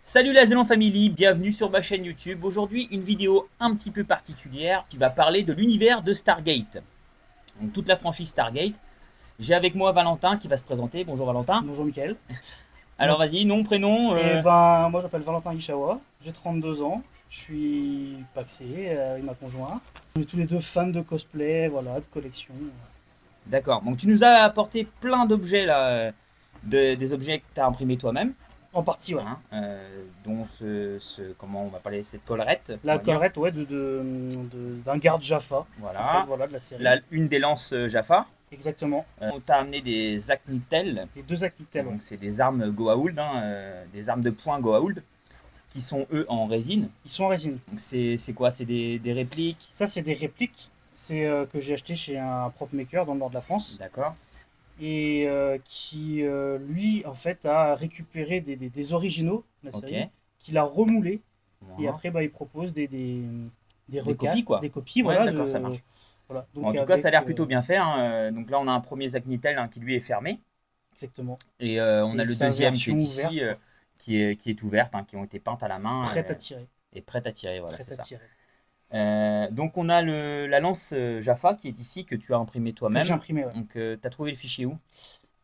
Salut la Zélon Family, bienvenue sur ma chaîne YouTube. Aujourd'hui, une vidéo un petit peu particulière qui va parler de l'univers de Stargate. Donc toute la franchise Stargate. J'ai avec moi Valentin qui va se présenter. Bonjour Valentin. Bonjour Mickaël. Alors vas-y, nom, prénom. Moi je m'appelle Valentin Ishawa, j'ai 32 ans, je suis paxé avec ma conjointe. On est tous les deux fans de cosplay, voilà, de collection. D'accord, donc tu nous as apporté plein d'objets là, des objets que tu as imprimés toi-même. En partie, ouais. Hein, dont comment on va parler, cette collerette, on La va dire. collerette, ouais, d'un garde Jaffa, Voilà. en fait, voilà, de la série. Une des lances Jaffa. Exactement. On t'a amené des Acnitel. Les deux Actitel, ouais. Donc c'est des armes Goa'uld, hein, des armes de poing Goa'uld, qui sont eux en résine. Ils sont en résine. Donc c'est quoi? C'est des répliques? Ça, c'est des répliques. C'est que j'ai acheté chez un prop maker dans le nord de la France. D'accord. Et qui, lui, en fait, a récupéré des originaux de la Ok. série, qu'il a remoulé. Et Voilà. après, bah, il propose des Des copies, recasts, quoi. des copies, Ouais, voilà. d'accord, ça marche. Voilà. Bon, en Donc tout cas, ça a l'air avec, plutôt bien fait, hein. Donc là, on a un premier Zacnitel, hein, qui lui est fermé. exactement. Et on Et a le sa deuxième qui version est ouverte, ici, quoi. qui est ouverte, hein, qui ont été peintes à la main Prête à tirer. et prêtes à tirer. Voilà, Prête c'est à ça. tirer. Donc on a la lance Jaffa qui est ici, que tu as imprimé Que j'ai toi-même. imprimé, ouais. Donc tu as trouvé le fichier où?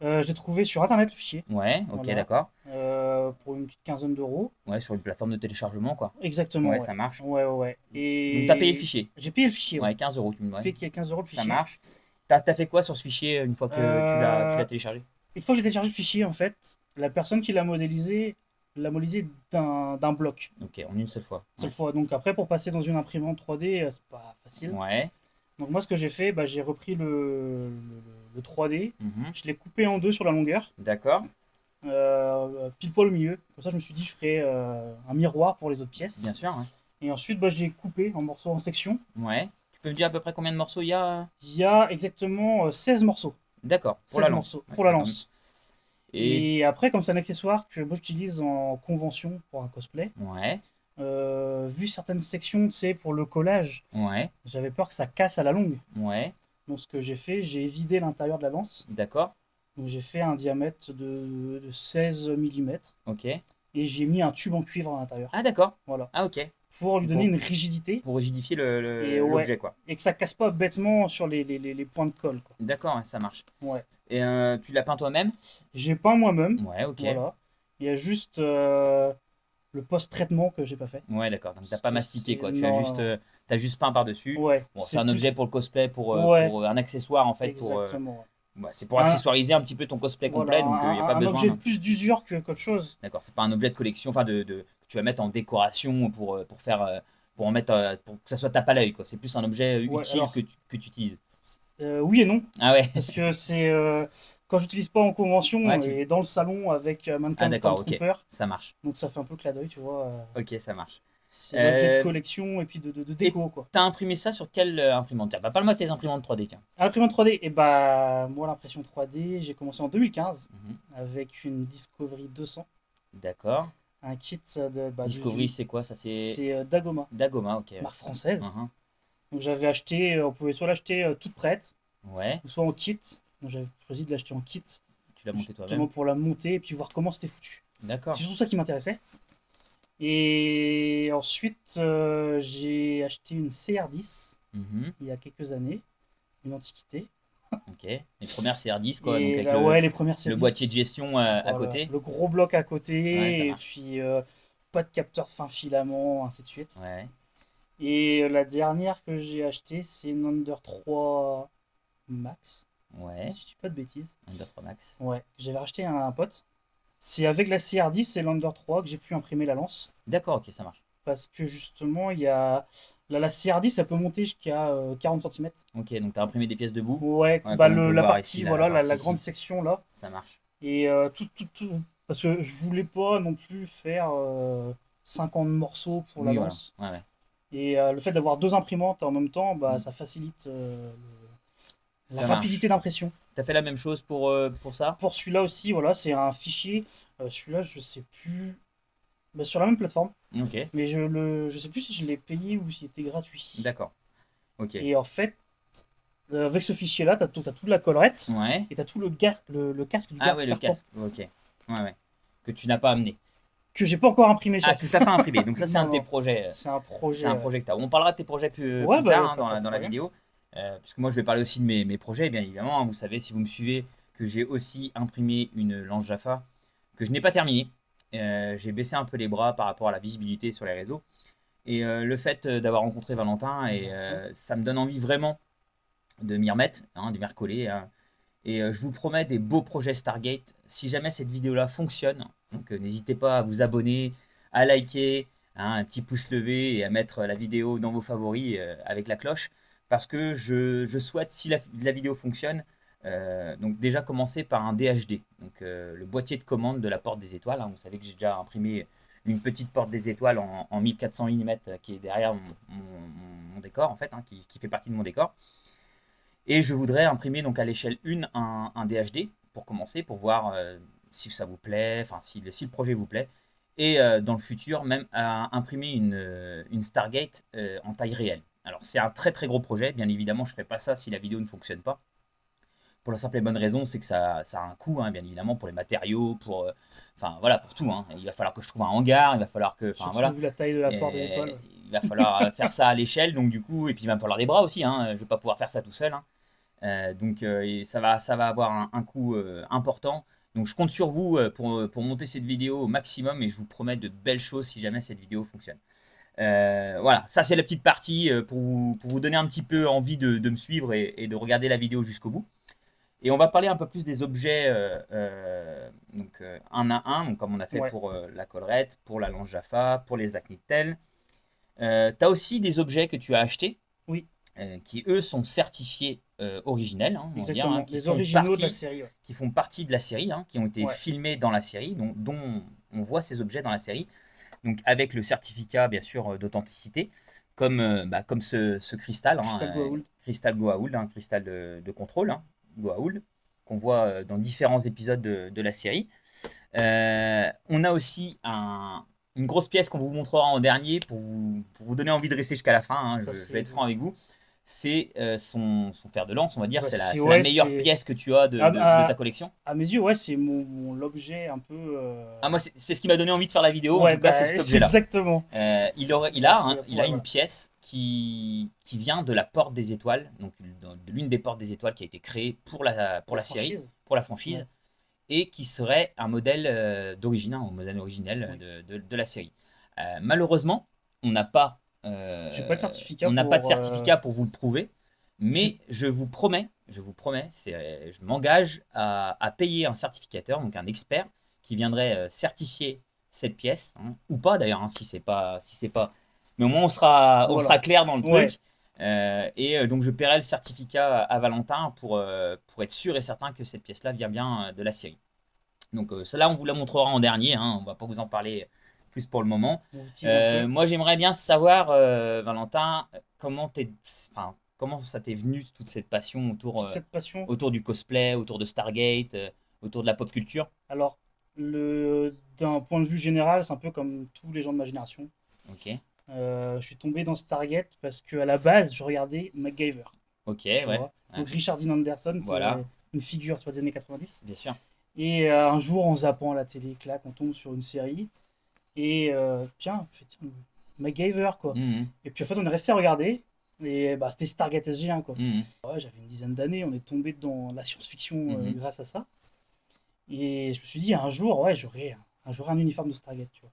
J'ai trouvé sur internet le fichier. Ouais, ok, Voilà. d'accord. Pour une petite quinzaine d'euros. Ouais, sur une plateforme de téléchargement, quoi. Exactement, Ouais, ouais. ça marche. Ouais, ouais, ouais. Donc, t'as payé le Et fichier. j'ai payé le fichier, ouais. Ouais, 15 euros, tu me J'ai dis. payé 15 € le Ça fichier. marche. T'as fait quoi sur ce fichier une fois que tu Euh, l'as téléchargé? Une fois que j'ai téléchargé le fichier, en fait, la personne qui l'a modélisé d'un bloc. Ok, en une seule fois. Seule Ouais. fois. Donc après, pour passer dans une imprimante 3D, c'est pas facile. Ouais. Donc moi, ce que j'ai fait, bah, j'ai repris le 3D, Mhm. je l'ai coupé en deux sur la longueur, D'accord. pile poil au milieu. Comme ça, je me suis dit, je ferai un miroir pour les autres Bien pièces. sûr. Ouais. Et ensuite, bah, j'ai coupé en morceaux, en sections. Ouais. Tu peux me dire à peu près combien de morceaux il y a? Il y a exactement 16 morceaux. D'accord, pour la 16 lance. morceaux Ouais, pour la quand même. lance. Et. Et après, comme c'est un accessoire que moi j'utilise en convention pour un cosplay, Ouais. vu certaines sections, tu sais, pour le collage, Ouais. j'avais peur que ça casse à la longue. Ouais. Donc ce que j'ai fait, j'ai vidé l'intérieur de la lance. D'accord. Donc j'ai fait un diamètre de 16 mm Ok. et j'ai mis un tube en cuivre à l'intérieur. Ah, d'accord. Voilà. Ah, ok. Pour lui donner Pour, une rigidité pour rigidifier et ouais. l'objet, quoi. Et que ça casse pas bêtement sur les points de colle, quoi. D'accord, ouais, ça marche. Ouais. Et tu l'as peint toi-même? J'ai peint moi-même. Ouais, ok. Voilà. Il y a juste le post-traitement que j'ai pas fait. Ouais, d'accord. Donc, t'as Parce pas que mastiqué, c'est. quoi. Non, non, non. T'as juste peint par-dessus. Ouais. Bon, c'est C'est un plus. objet pour le cosplay, Ouais. pour un accessoire, en fait. Exactement. Bah, c'est pour Un, accessoiriser un petit peu ton cosplay voilà. complet. Donc, il n'y a pas Un besoin. objet plus d'usure qu'autre chose. D'accord. C'est pas un objet de collection, enfin, que tu vas mettre en décoration pour faire. Pour en mettre. Pour que ça soit tape à l'œil, quoi. C'est plus un objet Ouais, utile alors. que tu utilises. Oui et non. Ah ouais. Parce que c'est. Quand j'utilise pas en Ouais, convention et dans le salon avec Ah, mannequin d'accord, ok. Stormtrooper, Ça marche. donc ça fait un peu clin d'œil, tu vois. Ok, ça marche. C'est l'objet de Euh, collection et puis de et déco, quoi. t'as imprimé ça sur quelle imprimante? Tiens, bah, parle-moi de tes imprimantes 3D, tiens. À l'imprimante 3D, et bah moi l'impression 3D, j'ai commencé en 2015 Mhm. avec une Discovery 200, D'accord. un kit Discovery, c'est quoi ça? C'est c'est Dagoma, Dagoma, ok. marque française. Mhm. Donc j'avais acheté, on pouvait soit l'acheter toute prête, Ouais, ou soit en kit. Donc j'avais choisi de l'acheter en kit, tu l'as monté justement toi-même. pour la monter et puis voir comment c'était foutu. D'accord. C'est surtout ça qui m'intéressait. Et ensuite, j'ai acheté une CR10 Mhm. il y a quelques années, une antiquité. Ok. Les premières CR10, quoi, donc Et avec là, ouais, les premières le C10. boîtier de gestion à Voilà, côté. le gros bloc à Ouais, ça côté, et marche. puis pas de capteur fin filament, ainsi de suite. Ouais, Et la dernière que j'ai achetée, c'est une Under 3 Max, ouais. si je dis pas de bêtises. Under 3 Max. Ouais, j'avais racheté à un pote. C'est avec la CR10 et l'Under 3 que j'ai pu imprimer la lance. D'accord, ok, ça marche. Parce que justement, il y a. La CR10, ça peut monter jusqu'à 40 cm. Ok, donc t'as imprimé des pièces debout. Ouais, Ouais, bah, comme on peut la voir ici, partie, là, la voilà, partie la grande ici. section là. Ça marche. Et tout. Parce que je voulais pas non plus faire 50 morceaux pour la Oui, voilà. lance. Ouais, ouais. Et le fait d'avoir deux imprimantes en même temps, bah, Mm. ça facilite la Ça marche. rapidité d'impression. T'as fait la même chose pour ça? Pour celui-là aussi, voilà, c'est un fichier. Celui-là, je sais plus. Bah, sur la même plateforme. Ok, Mais je sais plus si je l'ai payé ou s'il était gratuit. d'accord. Ok. Et en fait, avec ce fichier-là, t'as toute la collerette Ouais. et t'as tout le casque du Ah garde ouais, le serpent casque. Ok. Ouais, ouais. Que tu n'as pas amené. que j'ai pas encore imprimé Ah, surtout. tu t'as pas imprimé. Donc ça, c'est un de tes Non, projets. c'est un projet. C'est un projet que tu as. On parlera de tes projets plus Ouais, bah, tard hein, pas de dans la problème. vidéo. Puisque moi, je vais parler aussi de mes projets, bien évidemment. Vous savez, si vous me suivez, que j'ai aussi imprimé une lance Jaffa que je n'ai pas terminée. J'ai baissé un peu les bras par rapport à la visibilité sur les réseaux. Et le fait d'avoir rencontré Valentin, ça me donne envie vraiment de m'y remettre, hein, de m'y recoller. Hein. Et je vous promets des beaux projets Stargate. Si jamais cette vidéo-là fonctionne, donc n'hésitez pas à vous abonner, à liker, hein, un petit pouce levé et à mettre la vidéo dans vos favoris avec la cloche. Parce que je souhaite, si la vidéo fonctionne, donc déjà commencer par un DHD, donc le boîtier de commande de la porte des étoiles. Hein. Vous savez que j'ai déjà imprimé une petite porte des étoiles en 1400 mm qui est derrière mon décor, en fait, hein, qui fait partie de mon décor. Et je voudrais imprimer donc à l'échelle 1 un DHD pour commencer, pour voir si ça vous plaît, enfin si le projet vous plaît. Et dans le futur, même à imprimer une Stargate en taille réelle. Alors c'est un très très gros projet, bien évidemment je ne ferai pas ça si la vidéo ne fonctionne pas. Pour la simple et bonne raison, c'est que ça a un coût, hein, bien évidemment, pour les matériaux, enfin voilà, pour tout. Hein. Il va falloir que je trouve un hangar, il va falloir que, enfin Surtout voilà, vu la taille de la porte des étoiles. il va falloir faire ça à l'échelle, donc du coup, et puis il va me falloir des bras aussi. Hein. Je ne vais pas pouvoir faire ça tout seul. Hein. Donc et ça va avoir un coût important. Donc je compte sur vous pour monter cette vidéo au maximum et je vous promets de belles choses si jamais cette vidéo fonctionne. Voilà, ça c'est la petite partie pour vous donner un petit peu envie de me suivre et de regarder la vidéo jusqu'au bout. Et on va parler un peu plus des objets donc, un à un, donc, comme on a fait pour la collerette, pour la lance Jaffa, pour les Acnitel. Tu as aussi des objets que tu as achetés. Oui. Qui eux sont certifiés originels, hein, on va dire, hein, les originaux de la série. Ouais. Qui font partie de la série, hein, qui ont été filmés dans la série, dont on voit ces objets dans la série, donc avec le certificat bien sûr d'authenticité, comme ce cristal, cristal Goa'uld, un cristal de contrôle, hein, Goa'uld, qu'on voit dans différents épisodes de la série. On a aussi une grosse pièce qu'on vous montrera en dernier pour vous donner envie de rester jusqu'à la fin. Hein, je vais être franc avec vous. C'est son fer de lance, on va dire. C'est la meilleure pièce que tu as de ta collection. À mes yeux, ouais, c'est l'objet un peu. Ah, moi, c'est ce qui m'a donné envie de faire la vidéo. En tout cas, c'est cet objet-là. Exactement. Il a une pièce qui vient de la porte des étoiles, donc de l'une des portes des étoiles qui a été créée pour la série, pour la franchise. Ouais. Et qui serait un modèle d'origine, un modèle originel de la série. Malheureusement, on n'a pas, pas de certificat pas de certificat pour vous le prouver, mais je vous promets, je m'engage à payer un certificateur, donc un expert, qui viendrait certifier cette pièce, hein, ou pas d'ailleurs, hein, si c'est pas, mais au moins on sera clair dans le truc. Donc je paierai le certificat à Valentin pour être sûr et certain que cette pièce-là vient bien de la série. Donc celle-là, on vous la montrera en dernier, hein, on ne va pas vous en parler plus pour le moment. Moi, j'aimerais bien savoir, Valentin, comment ça t'est venu toute cette passion autour du cosplay, autour de Stargate, autour de la pop culture? Alors, d'un point de vue général, c'est un peu comme tous les gens de ma génération. Ok. Je suis tombé dans Stargate parce qu'à la base, je regardais MacGyver. Ok, ouais. Donc Richard Dean Anderson, c'est une figure des années 90. Bien sûr. Et un jour, en zappant à la télé, clac, on tombe sur une série. Et tiens, MacGyver, quoi. Et puis en fait, on est resté à regarder. Et c'était Stargate SG1, quoi. Ouais, j'avais une dizaine d'années, on est tombé dans la science-fiction grâce à ça. Et je me suis dit, un jour, j'aurai un uniforme de Stargate, tu vois.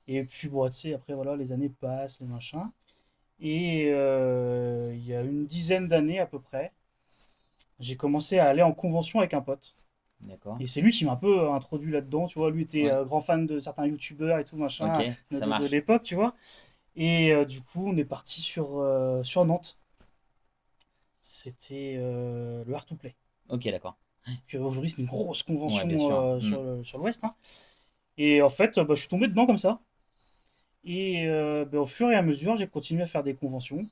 Et puis, bon, tu sais, après, voilà, les années passent, les machins. Et il y a une dizaine d'années à peu près, j'ai commencé à aller en convention avec un pote. D'accord. Et c'est lui qui m'a un peu introduit là-dedans, tu vois. Lui était grand fan de certains youtubeurs et tout, machin, de l'époque, tu vois. Et du coup, on est parti sur Nantes. C'était le Art to Play. Ok, d'accord. Aujourd'hui, c'est une grosse convention sur l'Ouest. Hein. Et en fait, je suis tombé dedans comme ça. Et au fur et à mesure, j'ai continué à faire des conventions.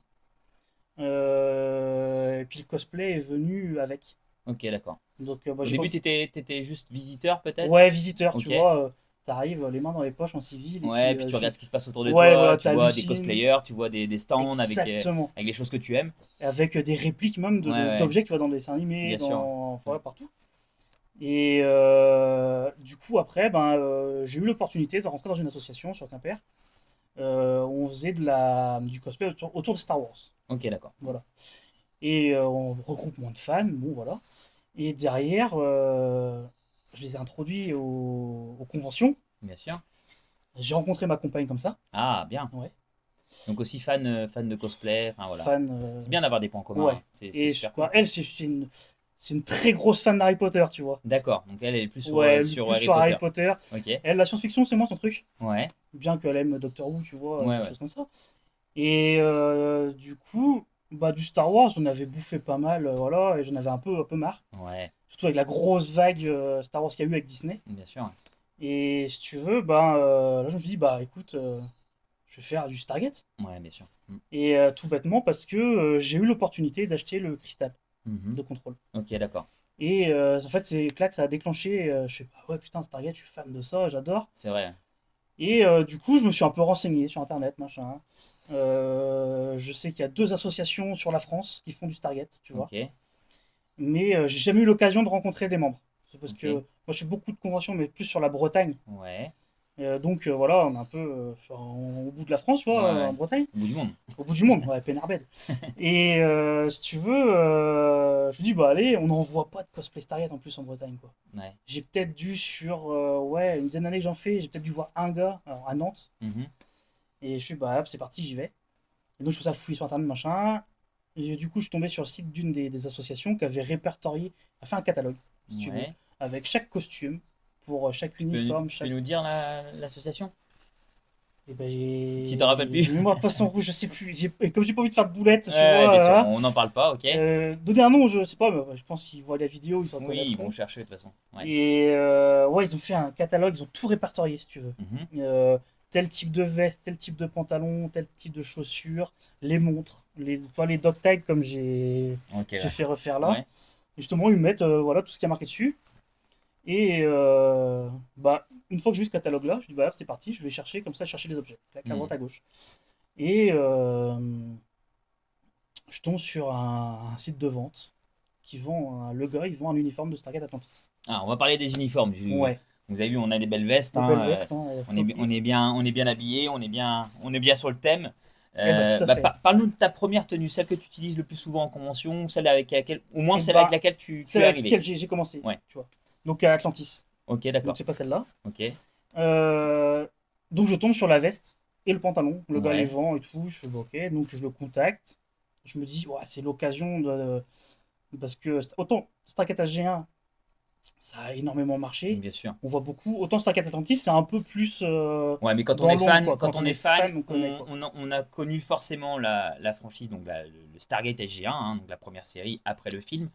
Et puis le cosplay est venu avec. Ok, d'accord. Donc, au début, t'étais juste visiteur peut-être? Ouais, visiteur, tu vois. T'arrives les mains dans les poches en civil. Et puis tu regardes ce qui se passe autour de toi, tu vois des cosplayers, tu vois des stands avec les choses que tu aimes. Avec des répliques même d'objets que tu vois dans des dessins animés, partout. Et du coup, après, ben, j'ai eu l'opportunité de rentrer dans une association sur Quimper. Où on faisait du cosplay autour de Star Wars. Ok, d'accord. Voilà. Et on regroupe moins de fans, bon voilà. Et derrière, je les ai introduits aux conventions. Bien sûr. J'ai rencontré ma compagne comme ça. Ah, bien. Ouais. Donc aussi fan de cosplay, enfin voilà. Fan. C'est bien d'avoir des points communs, Ouais. hein. C'est Et super bah, cool. elle, c'est une très grosse fan d'Harry Potter, tu vois. D'accord, donc elle est plus sur, Ouais, sur plus Harry sur Harry Potter. Potter. Ok, Elle, la science-fiction, c'est moi son truc. ouais, Bien qu'elle aime Doctor Who, tu vois, ouais, quelque ouais, chose comme ça. Et du coup, bah, du Star Wars, on avait bouffé pas mal, voilà, et j'en avais un peu marre. ouais, Surtout avec la grosse vague Star Wars qu'il y a eu avec Disney. bien sûr. Et si tu veux, ben, là je me suis dit, bah écoute, je vais faire du Stargate. Ouais, bien sûr. Et tout bêtement parce que j'ai eu l'opportunité d'acheter le cristal Mhm. de contrôle. Ok, d'accord. Et en fait, c'est là que ça a déclenché. Je sais pas, ouais, putain, Stargate, je suis fan de ça, j'adore. C'est vrai. Et du coup, je me suis un peu renseigné sur internet, machin. Je sais qu'il y a 2 associations sur la France qui font du Stargate, tu vois. Ok, Mais j'ai jamais eu l'occasion de rencontrer des membres. C'est parce que ok, moi, je fais beaucoup de conventions, mais plus sur la Bretagne. ouais, Donc voilà, on est un peu au bout de la France, tu ouais, vois, en ouais. Bretagne. Au bout du monde. Au bout du monde, ouais, Pénarbed. Et si tu veux, je me dis, bah allez, on n'en voit pas de cosplay Stargate en plus en Bretagne, quoi. Ouais. J'ai peut-être dû sur, ouais, une dizaine d'années que j'en fais, j'ai peut-être dû voir un gars alors, à Nantes. Mhm. Et je suis, bah hop, c'est parti, j'y vais. Et donc je fais ça fouiller sur internet, machin. Et du coup, je suis tombé sur le site d'une des associations qui avait répertorié, a fait un catalogue, si tu veux, Ouais. avec chaque costume, pour chaque uniforme, Tu peux chaque. nous dire l'association? Et ben, Tu t'en rappelles plus? j'ai mémoire de poisson rouge, je sais plus. Et comme j'ai pas envie de faire de boulettes, tu Ouais, bien sûr, vois. on n'en parle pas, ok. Donner un nom, je sais pas, mais ouais, je pense qu'ils voient la vidéo, ils se Oui, ils vont reconnaîtront. chercher de toute façon. Ouais. Et ouais, ils ont fait un catalogue, ils ont tout répertorié, si tu veux. Mhm. Tel type de veste, tel type de pantalon, tel type de chaussures, les montres, les dog tags comme Ok, j'ai ouais. fait refaire là. Ouais. Et justement, ils mettent voilà, tout ce qui a marqué dessus. Et bah, une fois que j'ai eu ce catalogue-là, je dis bah c'est parti, je vais chercher comme ça, chercher les objets, à Mhm. droite à gauche. Et je tombe sur un site de vente qui vend, le gars, il vend un uniforme de Stargate Atlantis. Ah, on va parler des uniformes. Ouais, Vous avez vu, on a des belles vestes, des belles hein, vestes, hein, floppy. on est bien habillés, on est bien sur le thème. Eh bah tout à fait. Parle-nous de ta première tenue, celle que tu utilises le plus souvent en convention, celle avec laquelle, au moins Et celle avec bah, laquelle tu celle es avec arrivé. laquelle j'ai commencé, Ouais. tu vois. Donc à Atlantis. Ok, Donc d'accord. c'est pas celle-là. Ok. Euh, donc je tombe sur la veste et le pantalon. Le gars les Ouais. vend et tout. Je fais bah, ok. Donc je le contacte. Je me dis, ouais, c'est l'occasion de. Parce que autant Stargate SG1, ça a énormément marché. Bien sûr. On voit beaucoup. Autant Stargate Atlantis, c'est un peu plus Ouais, mais quand on dans est l'ombre, fan, quoi. Quand on est fan, on connaît, quoi. on a connu forcément la franchise, donc le Stargate SG1, hein, donc la première série après le film.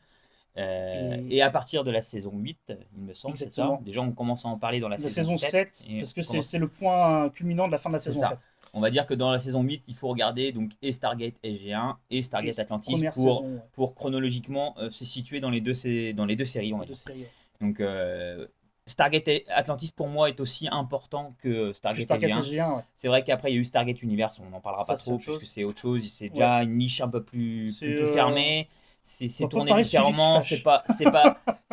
Et Et à partir de la saison 8, il me semble, c'est ça. exactement. Déjà, on commence à en parler dans la La saison saison 7. 7 Et parce que on commence... c'est le point culminant de la fin de la C'est saison, en ça. fait. On va dire que dans la saison 8, il faut regarder donc, et Stargate SG1 et Et Stargate Atlantis première saison, ouais. pour chronologiquement se situer dans dans les deux séries, on va De dire. série, ouais. Donc, Stargate Atlantis, pour moi, est aussi important que Que Stargate Stargate SG1. SG1, ouais. C'est vrai qu'après, il y a eu Stargate Universe, on n'en parlera pas Ça, c'est trop, autre puisque chose. c'est autre chose. C'est Ouais. déjà une niche un peu C'est. plus fermée. C'est On va pas tourné parler de sujet qui différemment. fâche.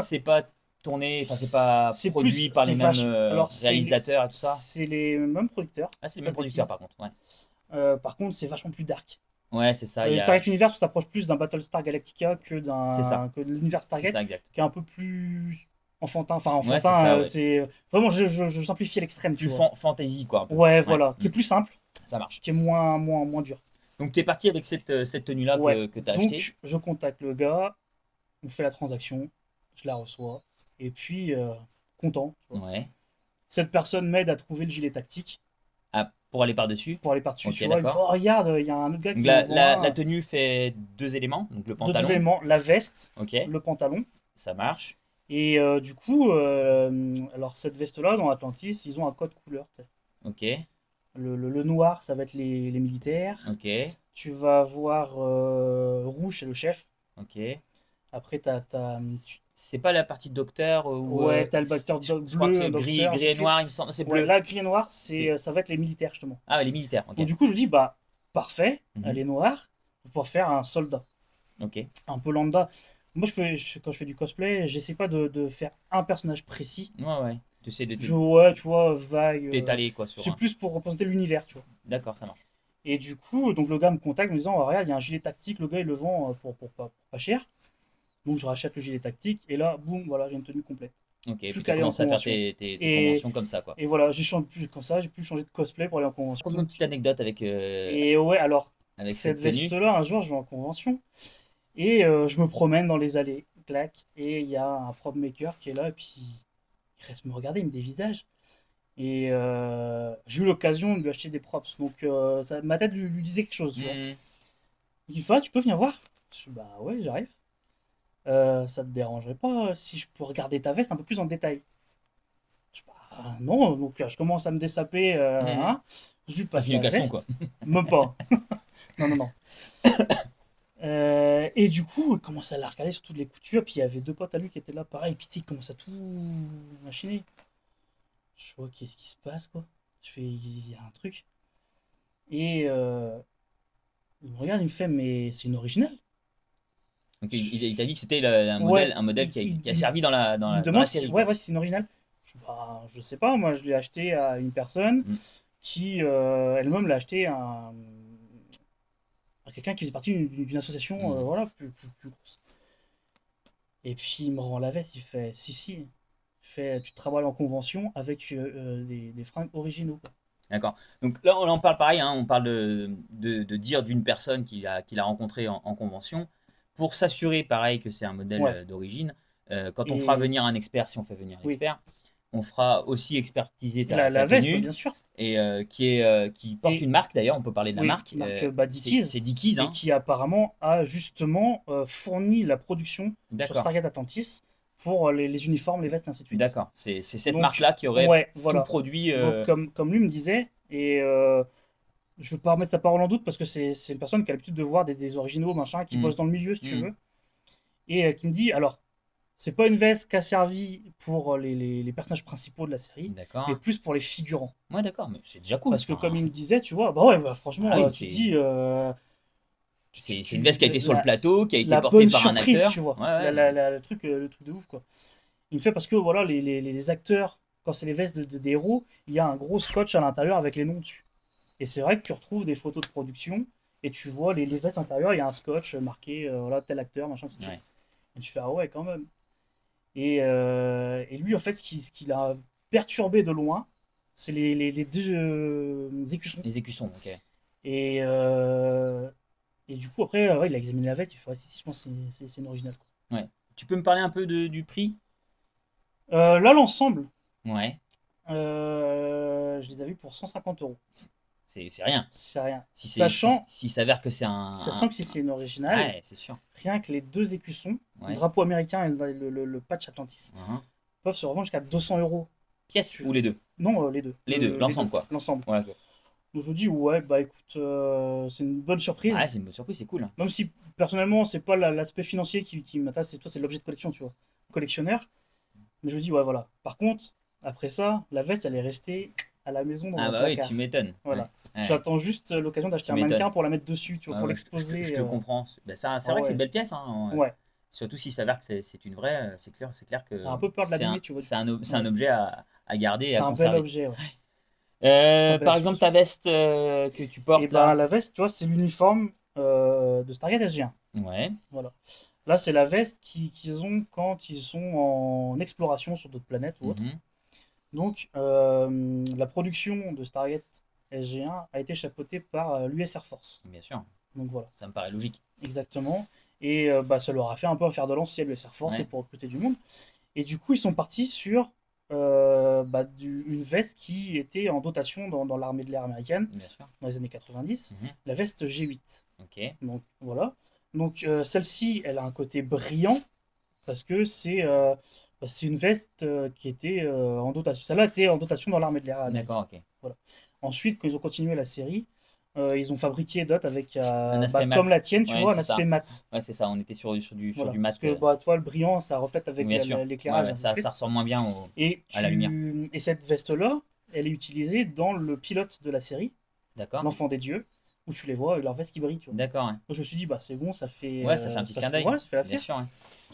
C'est pas tourné, enfin, c'est pas C'est produit plus. par C'est les mêmes vache. Alors, réalisateurs et tout ça. c'est les mêmes producteurs. Ah, c'est les Pas mêmes de producteurs, bêtises. par contre. Ouais, Par contre, c'est vachement plus dark. ouais, c'est ça. Il y a... Stargate Universe s'approche plus d'un Battlestar Galactica C'est ça. que de l'univers C'est Stargate, ça, exact. qui est un peu plus enfantin. Enfin, Ouais, c'est enfantin, ça, ouais. c'est. Vraiment, je simplifie à l'extrême, tu Plus vois. fantasy, quoi, un peu. Ouais, Ouais, voilà. Qui est plus simple, ça marche. qui est moins dur. Donc, tu es parti avec cette tenue-là Ouais. que tu as achetée. Donc, je contacte le gars, on fait la transaction, je la reçois, et puis, content, tu vois. Ouais. Cette personne m'aide à trouver le gilet tactique Ah, pour aller par-dessus. pour aller par-dessus, Ok, tu vois. Il me fait, d'accord. oh, regarde, il y a un autre gars Donc, qui en vend la un. tenue fait deux éléments. Donc, le Deux pantalon. éléments, la veste, Ok, le pantalon. ça marche. Et du coup, alors cette veste-là, dans Atlantis, ils ont un code couleur, tu sais. Ok, Le noir, ça va être les militaires. ok, Tu vas avoir rouge, c'est le chef. ok. Après, t'as, C'est pas la partie docteur ou ouais, t'as le docteur je crois que bleu, un c'est docteur, ainsi gris de et noir, suite. il me semble. C'est Ouais, bleu. là, gris et noir, C'est ça va être les militaires, justement. ah, les militaires. Ok, Donc du coup, je dis, bah, parfait, elle mhm, est noire, pour pouvoir faire un soldat. ok. Un peu lambda. Moi, quand je fais du cosplay, j'essaie pas de faire un personnage précis. Ouais. Tu essaies de Ouais, tu vois, vague. t'étaler quoi sur C'est un. plus pour représenter l'univers, tu vois. D'accord, ça marche. Et du coup, donc le gars me contacte en me disant, oh, regarde, il y a un gilet tactique, le gars il le vend pour pas cher. Donc je rachète le gilet tactique et là, boum, voilà, j'ai une tenue complète. Ok, Plus puis tu qu'aller en commences à faire convention. tes Et, conventions comme ça, quoi. et voilà, j'ai changé plus comme ça, j'ai pu changer de cosplay pour aller en convention. Raconte-moi une petite anecdote Et ouais, alors, avec cette cette tenue. veste-là, un jour, je vais en convention et je me promène dans les allées, clac, et il y a un prop maker qui est là et puis il reste me regarder, il me dévisage. Et j'ai eu l'occasion de lui acheter des props, donc ma tête lui disait quelque chose, tu vois. Hmm. Il me fait, ah, tu peux venir voir? Je suis, bah ouais, j'arrive. Ça te dérangerait pas si je peux regarder ta veste un peu plus en détail? Je dis, bah non, donc je commence à me dessaper, Hmm. hein. Je lui T'as passe fini le la caleçon, quoi. veste, même pas. Non, non, non. Et du coup, il commence à la regarder sur toutes les coutures, puis il y avait deux potes à lui qui étaient là, pareil, puis tu sais, il commence à tout machiner. Je vois, qu'est-ce qui se passe, quoi? Je fais, il y a un truc. Et il me regarde, il me fait, mais c'est une originale? Donc il t'a dit que c'était Ouais, un modèle qui a servi il me dans la demande si, série, ouais, quoi. ouais, si c'est une originale. Je, bah, je sais pas, moi je l'ai acheté à une personne Hmm. qui elle-même l'a acheté à quelqu'un qui faisait partie d'une association Hmm. voilà, plus grosse. Et puis il me rend la veste, il fait si, si. Il fait, tu travailles en convention avec des fringues originaux, quoi. D'accord. Donc là, on en parle pareil, hein, on parle de dire d'une personne qu'il a rencontrée en convention pour s'assurer, pareil, que c'est un modèle Ouais. d'origine. Quand on fera Et venir un expert, si on fait venir un oui, expert, on fera aussi expertiser la ta veste, bah, tenue bien sûr. et qui porte Et une marque d'ailleurs, on peut parler de la oui, marque. marque bah, Dickies, C'est Dickies, et hein. qui apparemment a justement fourni la production sur D'accord, Stargate Atlantis pour les uniformes, les vestes, et ainsi de suite. d'accord. C'est cette Donc, marque-là qui aurait ouais, tout voilà. produit. Donc, comme lui me disait, et je veux pas remettre sa parole en doute parce que c'est une personne qui a l'habitude de voir des originaux, machin, qui Hmm, bosse dans le milieu, si tu hmm. veux, et qui me dit alors, c'est pas une veste qui a servi pour les personnages principaux de la série, mais D'accord. plus pour les figurants. Ouais, d'accord, mais c'est déjà cool. Parce que, comme Enfin, il me disait, tu vois, bah ouais, bah ah franchement, oui, tu te dis, c'est une veste qui a été sur le la, plateau, qui a été la portée bonne par un surprise, acteur. tu vois, Ouais, ouais, mais le truc de ouf, quoi. Il me fait parce que, voilà, les acteurs, quand c'est les vestes des héros, il y a un gros scotch à l'intérieur avec les noms dessus. Et c'est vrai que tu retrouves des photos de production et tu vois les vestes intérieures, il y a un scotch marqué, voilà, tel acteur, machin, ainsi de ouais. suite. Et tu fais, ah ouais, quand même. Et lui, en fait, ce qui l'a perturbé de loin, c'est les deux écussons. Les écussons, ok. Et, et du coup, après, ouais, il a examiné la veste, il fait, ouais, si, je pense que c'est une originale, quoi. Ouais. Tu peux me parler un peu du prix? Là, l'ensemble, Ouais, je les avais pour 150 euros. c'est rien. C'est rien. Si s'il s'avère que c'est Sachant que si c'est une originale, ouais, c'est sûr. rien que les deux écussons, le Ouais. drapeau américain et le patch Atlantis, Mhm. peuvent se revendre jusqu'à 200 euros. Pièce ou les deux? Non, les deux. Les deux, Les deux, l'ensemble quoi. l'ensemble. Ouais, ok. Donc je me dis, ouais, bah écoute, c'est une bonne Ouais, c'est surprise. une bonne surprise, c'est cool. Même si personnellement, c'est pas l'aspect financier qui m'intéresse, c'est l'objet de collection, tu vois. Collectionneur. Mais je me dis, ouais, voilà. Par contre, après ça, la veste, elle est restée à la maison dans Ah mon bah oui, placard. tu m'étonnes. Ouais, Voilà. ouais, J'attends juste l'occasion tu d'acheter un m'étonnes. mannequin pour la mettre dessus, tu vois, Ouais, pour ouais, je l'exposer. te comprends. Bah, ça, c'est Ah vrai que c'est une ouais. belle pièce, hein. Ouais. Surtout s'il s'avère que c'est une vraie, c'est clair T'as que un peu peur de l'abîmer, tu vois. c'est un Ouais. objet à garder et C'est à un bel conserver. objet, ouais. C'est un bel Par aspect de exemple, ta fixe. veste que tu Et portes ben là. la veste, tu vois, c'est l'uniforme de Stargate SG1. Ouais. Voilà. Là, c'est la veste qu'ils ont quand ils sont en exploration sur d'autres planètes ou autres. Mhm. Donc, la production de Stargate SG1 a été chapeautée par l'US Air Force. Bien sûr, Donc voilà, ça me paraît logique. exactement. Et bah, ça leur a fait un peu un fer de lance si l'US Air Force et Ouais. pour recruter du monde. Et du coup, ils sont partis sur bah, une veste qui était en dotation dans l'armée de l'air américaine Bien sûr. dans les années 90, Mhm. la veste G8. Ok. Donc voilà. Donc celle-ci, elle a un côté brillant parce que bah, c'est une veste qui était en dotation. Celle-là était en dotation dans l'armée de l'air américaine. D'accord, ok. Voilà. Ensuite, quand ils ont continué la série, ils ont fabriqué d'autres avec, Un bah, aspect comme mat. la tienne, tu Ouais, vois, un c'est aspect ça. mat. Ouais, c'est ça. On était sur Voilà. du mat. Parce que bah, toi, le brillant, ça reflète avec Bien sûr. Ouais, l'éclairage, ouais, ainsi de ça suite. ressort moins bien Et, à la lumière. et cette veste-là, elle est utilisée dans le pilote de la série, D'accord. L'Enfant des Dieux, où tu les vois et leur veste qui brille, tu vois. D'accord, ouais. Donc je me suis dit, bah c'est bon, ça fait. Ouais, ça fait un petit clin d'œil. Ouais, ça fait Bien l'affaire. sûr, ouais.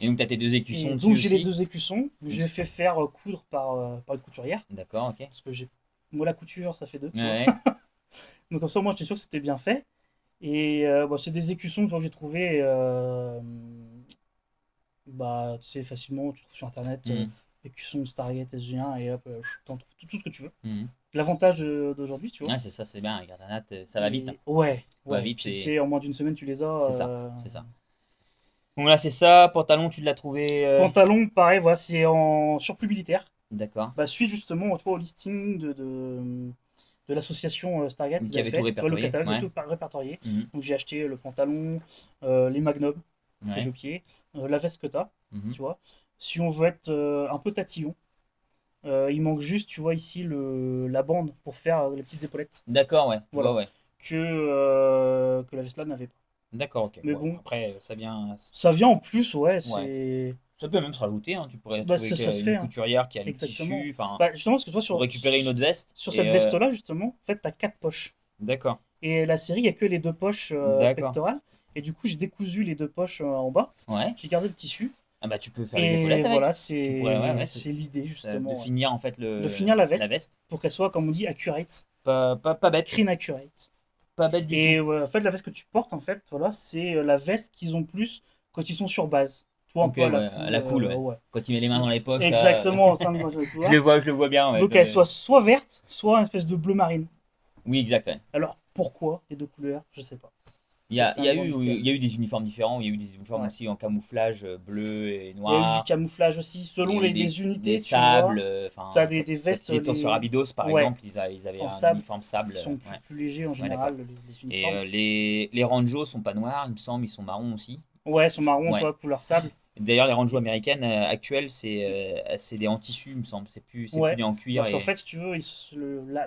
Et donc, tu as tes deux écussons Et dessus donc j'ai les aussi. 2 écussons. J'ai fait faire coudre par une couturière. D'accord, ok. Parce que moi la couture, ça fait 2, tu vois. Ouais, Donc comme ça, moi j'étais sûr que c'était bien fait. Et bah, c'est des écussons que j'ai trouvé. Bah, tu sais, facilement, tu trouves sur internet mhm, écussons Stargate SG1 et hop, t'en trouves tout ce que tu veux. mhm. L'avantage d'aujourd'hui, tu vois. Ouais, c'est ça, c'est bien. Avec Internet, ça va vite, hein. Et ouais, Ça va ouais. vite, Puis tu c'est sais, en moins d'une semaine, tu les as. ça. C'est ça. Donc là, c'est ça. Pantalon, tu l'as trouvé. Pantalon, pareil, voilà, c'est en surplus militaire. D'accord. Bah, suite justement, tu vois, au listing de l'association Stargate, ils Qui avaient avait tout fait, tu vois, le répertorié. catalogue, Ouais. tout répertorié. Mhm. Donc j'ai acheté le pantalon, les magnums que j'ai Ouais. au pied, la veste que t'as, Mhm. tu vois. Si on veut être un peu tatillon, il manque juste, tu vois, ici, la bande pour faire les petites épaulettes. D'accord, ouais. Je vois, Voilà. ouais. Que la veste là n'avait pas. D'accord, ok. Mais Bon, bon, après, ça vient. ça vient en plus, ouais, Ouais. c'est. Ça peut même se rajouter, hein. Tu pourrais Bah, trouver ça se une fait, hein. couturière qui a le Exactement. tissu, enfin, Bah, justement, parce que toi, pour récupérer une autre veste. sur cette Et veste-là, justement, en fait, t'as 4 poches. d'accord, Et la série, il n'y a que les 2 poches d'accord. pectorales. Et du coup, j'ai décousu les 2 poches en bas. Ouais. J'ai gardé le tissu. Ah bah tu peux faire les Et épaulettes voilà, avec. Tu pourrais, ouais, c'est ouais, c'est l'idée, de justement. Ouais. finir en fait De finir la la veste veste. pour qu'elle soit, comme on dit, accurate. Pas bête, Screen accurate. pas bête du tout. Et en fait, la veste que tu portes, en fait, voilà, c'est la veste qu'ils ont plus quand ils sont sur base. Tu vois, un Ok, peu à la ouais, à cool. la cool, ouais. Ouais. Quand il met les mains dans les poches, là, Exactement, en train de manger, tu vois. je le vois bien, ouais. Donc, elle soit verte, soit une espèce de bleu marine. Oui, exact, ouais. Alors, pourquoi les 2 couleurs? Je sais pas. Il y a, C'est un grand il mystère. y a eu des uniformes différents, il y a eu des uniformes Ouais. aussi en camouflage bleu et Il y a eu du noir. camouflage aussi, Il y selon a eu les des unités, tu sables, vois. T'as enfin, des quand vestes, ils étaient sur Abydos, par ouais, exemple, ils avaient en un sable, uniforme qui sable. sont plus, Ouais, plus légers en ouais, d'accord. général, les Et uniformes. les Ranjos sont pas noirs, il me semble, ils sont marrons aussi. Ouais, ils sont marrons, tu Ouais. vois, couleur sable. D'ailleurs, les Ranjos Et- américaines actuelles, c'est des en tissu, il me semble. C'est plus ouais, des en cuir parce qu'en et. fait, si tu veux,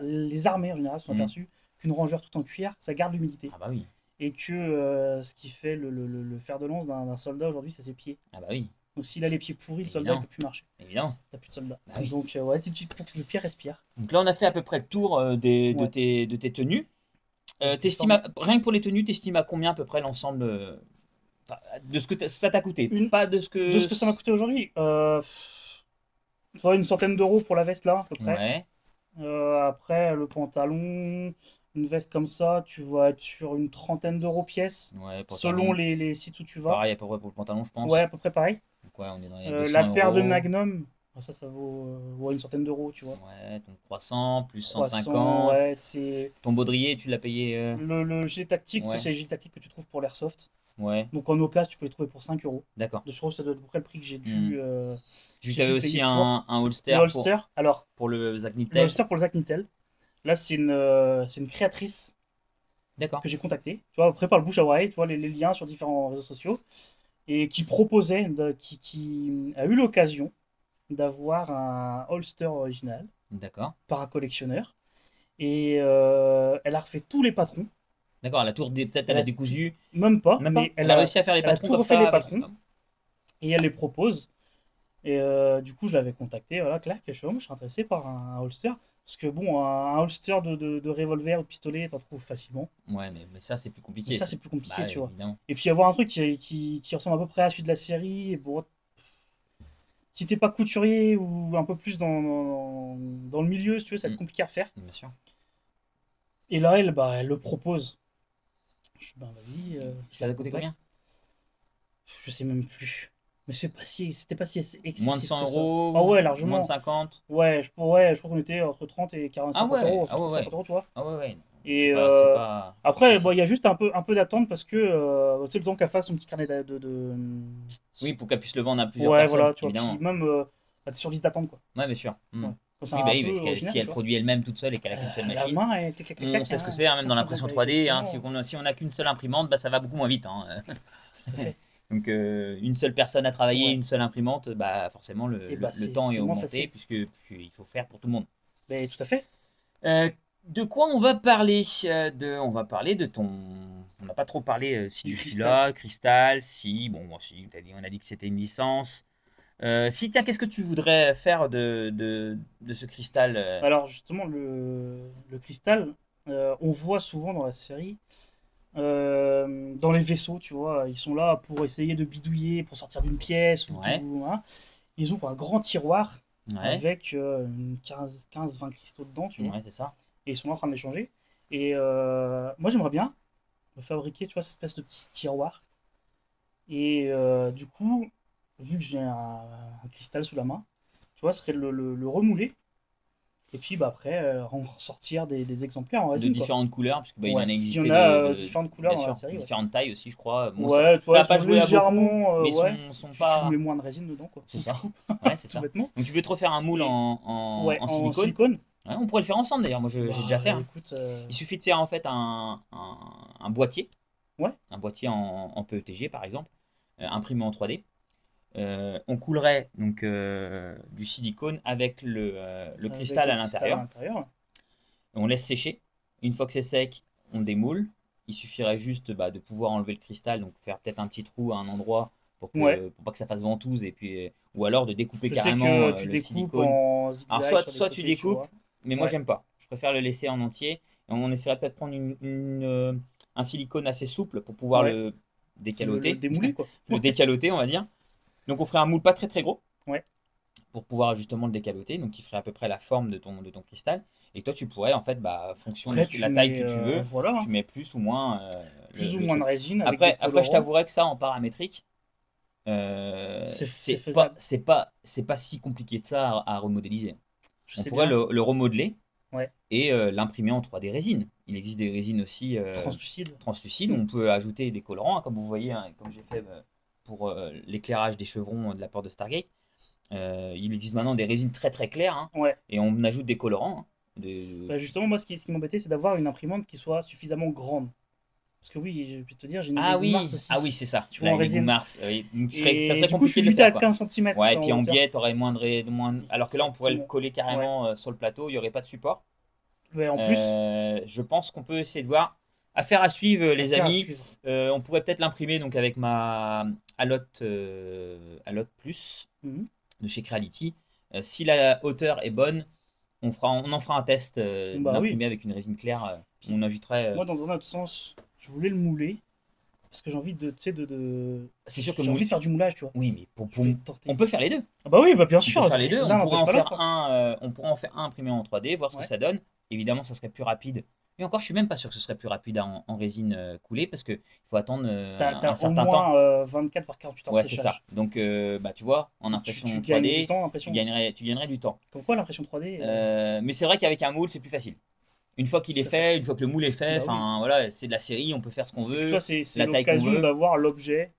les armées en général se sont Hmm. aperçues qu'une rangeur tout en cuir, ça garde l'humidité. Ah bah oui. Et que ce qui fait le fer de lance d'un soldat aujourd'hui, c'est ses pieds. Ah bah oui. Donc s'il a les pieds pourris, le soldat, il Évidemment. peut plus marcher. Évidemment. T'as plus de soldat. Bah oui. Donc, ouais, pour que le pied respire. Donc là, on a fait à peu près le tour Ouais, de tes tenues. les uniformes. Rien que pour les tenues, t'estimes à combien à peu près l'ensemble enfin, de ce que ça t'a coûté? Une, Pas de ce de que. ce que ça m'a coûté aujourd'hui, tu vois, une centaine d'euros pour la veste là, à peu près. Ouais, Après, le pantalon, une veste comme ça, tu vas être sur une trentaine d'euros pièce, ouais, selon pantalon. les sites où tu vas. Pareil à peu près pour le pantalon, je Ouais, pense. à peu près pareil. Donc ouais, on est dans les La 200 paire de euros. Magnum, ça vaut ouais, une centaine d'euros, tu vois. Ouais, donc 300 plus 300, 150. ouais, c'est. Ton baudrier, tu l'as payé. Le gilet tactique, tu sais, Ouais, c'est les gilets tactiques que tu trouves pour l'airsoft. ouais, Donc en occasion, tu peux les trouver pour 5 euros. d'accord. Je trouve que ça doit être à peu près le prix que Hmm. Tu j'ai avais dû aussi payer pour. un Le holster holster, alors, pour le Zack le Nickel. holster pour le Zack Nitel, là, c'est une créatrice D'accord. que j'ai contactée, tu vois, après par le bouche à oreille, tu vois, les liens sur différents réseaux sociaux, et qui proposait, qui a eu l'occasion d'avoir un holster original D'accord. par un collectionneur, et elle a refait tous les patrons, D'accord, la tour, peut-être elle elle a a tout, décousu. même pas, Même pas. mais Elle a réussi à faire les elle a patrons tout comme refait ça les avec. patrons, et elle les propose. Et du coup, je l'avais contacté, voilà, clair, je suis intéressé par un holster. Parce que bon, un holster de revolver ou de pistolet, t'en trouves facilement. Ouais, mais ça, c'est plus Mais compliqué. ça, c'est plus Bah, compliqué, ouais, tu vois. évidemment. Et puis avoir un truc qui ressemble à peu près à celui de la série, et bon, si t'es pas couturier ou un peu plus dans le milieu, si tu veux, ça va Hmm, être compliqué à faire. bien sûr. Et là, elle le propose. Je dis, ben vas-y, je Ça la t'a coûté combien? contacte. Je sais même plus. Mais c'était pas si Moins de excessif 100 que ça. Ah euros? ouais, Moins de largement. 50? Ouais, je crois qu'on était entre 30 et 40, Ah 50 euros, ouais, entre ah ouais, 30 et ouais. 50 euros, tu vois. Ah ouais, ouais. Et C'est pas après, bon, excessif. il y a juste un peu d'attente parce que tu sais, le temps qu'elle fasse son petit carnet Oui, pour qu'elle puisse le vendre à plusieurs ouais, personnes, voilà, tu vois. Puis évidemment. même, bah, t'es sur liste d'attente, quoi. Ouais, bien sûr. Ouais. Comme c'est Oui, bah un oui, peu parce que si original, elle tu vois. produit elle-même toute seule et qu'elle a qu'une seule La machine, main, et clac, clac, clac, on clac, sait ce que hein. c'est, hein, même dans l'impression Bah, 3D, hein, exactement, si on n'a qu'une seule imprimante, bah, ça va beaucoup moins vite, hein. tout à fait. Donc une seule personne à travailler, Ouais. une seule imprimante, bah forcément Et bah, le temps est c'est moins augmenté facile. puisque il faut faire pour tout le monde. Mais tout à fait. De quoi on va parler on va parler de ton. On n'a pas trop parlé si Du tu suis cristal. là, Cristal, si, bon, moi si, on a dit que c'était une licence. Si, tiens, qu'est-ce que tu voudrais faire de ce cristal Alors, justement, le cristal, on voit souvent dans la série dans les vaisseaux, tu vois. Ils sont là pour essayer de bidouiller, pour sortir d'une pièce. Hein. Ils ouvrent un grand tiroir avec 15-20 cristaux dedans, tu vois. Ouais, c'est ça. Et ils sont là en train d'échanger. Et moi, j'aimerais bien me fabriquer, tu vois, cette espèce de petit tiroir. Et du coup, vu que j'ai un cristal sous la main, tu vois, ce serait le remouler. Et puis bah, après, en ressortir des exemplaires en résine. De différentes couleurs, parce qu'il y en a existé il y en a différentes couleurs dans la série. Différentes tailles aussi, je crois. Bon, ouais, ça n'a pas joué à beaucoup, mais sont pas... Tu mets moins de résine dedans, quoi. C'est ça. Ouais, c'est ça. Donc tu veux te refaire un moule en silicone. Ouais, on pourrait le faire ensemble d'ailleurs, moi j'ai déjà fait. Écoute, Il suffit de faire en fait un boîtier. Ouais. Un boîtier en PETG par exemple, imprimé en 3D. On coulerait donc du silicone avec le cristal à l'intérieur. On laisse sécher. Une fois que c'est sec, on démoule. Il suffirait juste de pouvoir enlever le cristal, donc faire peut-être un petit trou à un endroit pour pas que ça fasse ventouse, et puis ou alors de découper carrément le silicone. Alors soit tu découpes, mais moi j'aime pas. Je préfère le laisser en entier. Et on essaierait peut-être de prendre un silicone assez souple pour pouvoir le décaloter. Le démouler, quoi. Le décaloter, on va dire. Donc on ferait un moule pas très très gros. Ouais. Pour pouvoir justement le décaloter, donc qui ferait à peu près la forme de ton cristal. Et toi tu pourrais en fait, fonction de la taille que tu veux, tu mets plus ou moins plus ou moins de résine. Après je t'avouerais que ça en paramétrique, c'est pas si compliqué de ça à remodéliser. On pourrait le remodeler et l'imprimer en 3D résine. Il existe des résines aussi translucides. On peut ajouter des colorants, comme vous voyez, comme j'ai fait pour l'éclairage des chevrons de la porte de Stargate. Il existe maintenant des résines très très claires, et on ajoute des colorants. Justement, moi, ce qui m'embêtait, c'est d'avoir une imprimante qui soit suffisamment grande. Parce que oui, je peux te dire, j'ai une Lego Mars aussi. Ah oui, c'est ça. Tu vois, en résine. Mars. Donc, ça serait du coup, compliqué je suis de le limité faire. à 15 cm. Ouais, et puis en biais, tu aurais moins. Alors que là, on pourrait le coller carrément sur le plateau, il n'y aurait pas de support. Ouais, en plus. Je pense qu'on peut essayer de voir. Affaire à suivre, les amis. On pourrait peut-être l'imprimer donc avec ma Alot Plus de chez Creality. Si la hauteur est bonne, on en fera un test d'imprimer avec une résine claire. On ajouterait. Moi, dans un autre sens, je voulais le mouler parce que j'ai envie de, c'est sûr que j'ai envie de faire du moulage, tu vois. Oui, mais on peut faire les deux. Ah bah oui, bah bien sûr. On peut faire les deux. On pourrait en faire un imprimé en 3D, voir ce que ça donne. Évidemment, ça serait plus rapide. Et encore, je suis même pas sûr que ce serait plus rapide en résine coulée, parce qu'il faut attendre un certain temps. 24 voire 48 heures de séchage. C'est ça. Donc, tu vois, en impression 3D, tu gagnerais du temps. Comme quoi, l'impression 3D mais c'est vrai qu'avec un moule, c'est plus facile. Une fois qu'il est fait, une fois que le moule est fait, voilà, c'est de la série, on peut faire ce qu'on veut. Tu vois, c'est l'occasion d'avoir l'objet,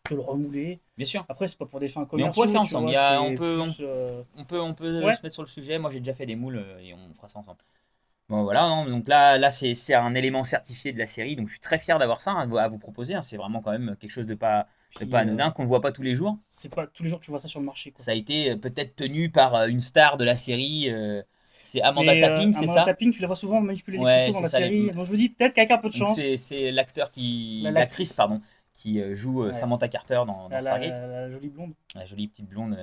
de le remouler. Bien sûr. Après, c'est pas pour des fins commerciaux. Mais on pourrait le faire ensemble. On peut se mettre sur le sujet. Moi, j'ai déjà fait des moules et on fera ça ensemble. Bon, voilà. Donc là c'est un élément certifié de la série. Donc je suis très fier d'avoir ça à vous proposer. C'est vraiment quand même quelque chose de pas anodin, qu'on ne voit pas tous les jours. C'est pas tous les jours que tu vois ça sur le marché, quoi. Ça a été peut-être tenu par une star de la série. C'est Amanda Tapping, c'est ça? Amanda Tapping, tu la vois souvent manipuler les cristaux dans la série. Donc je me dis peut-être qu'avec un peu de chance. C'est l'actrice qui joue Samantha Carter dans Stargate. La jolie blonde. La jolie petite blonde,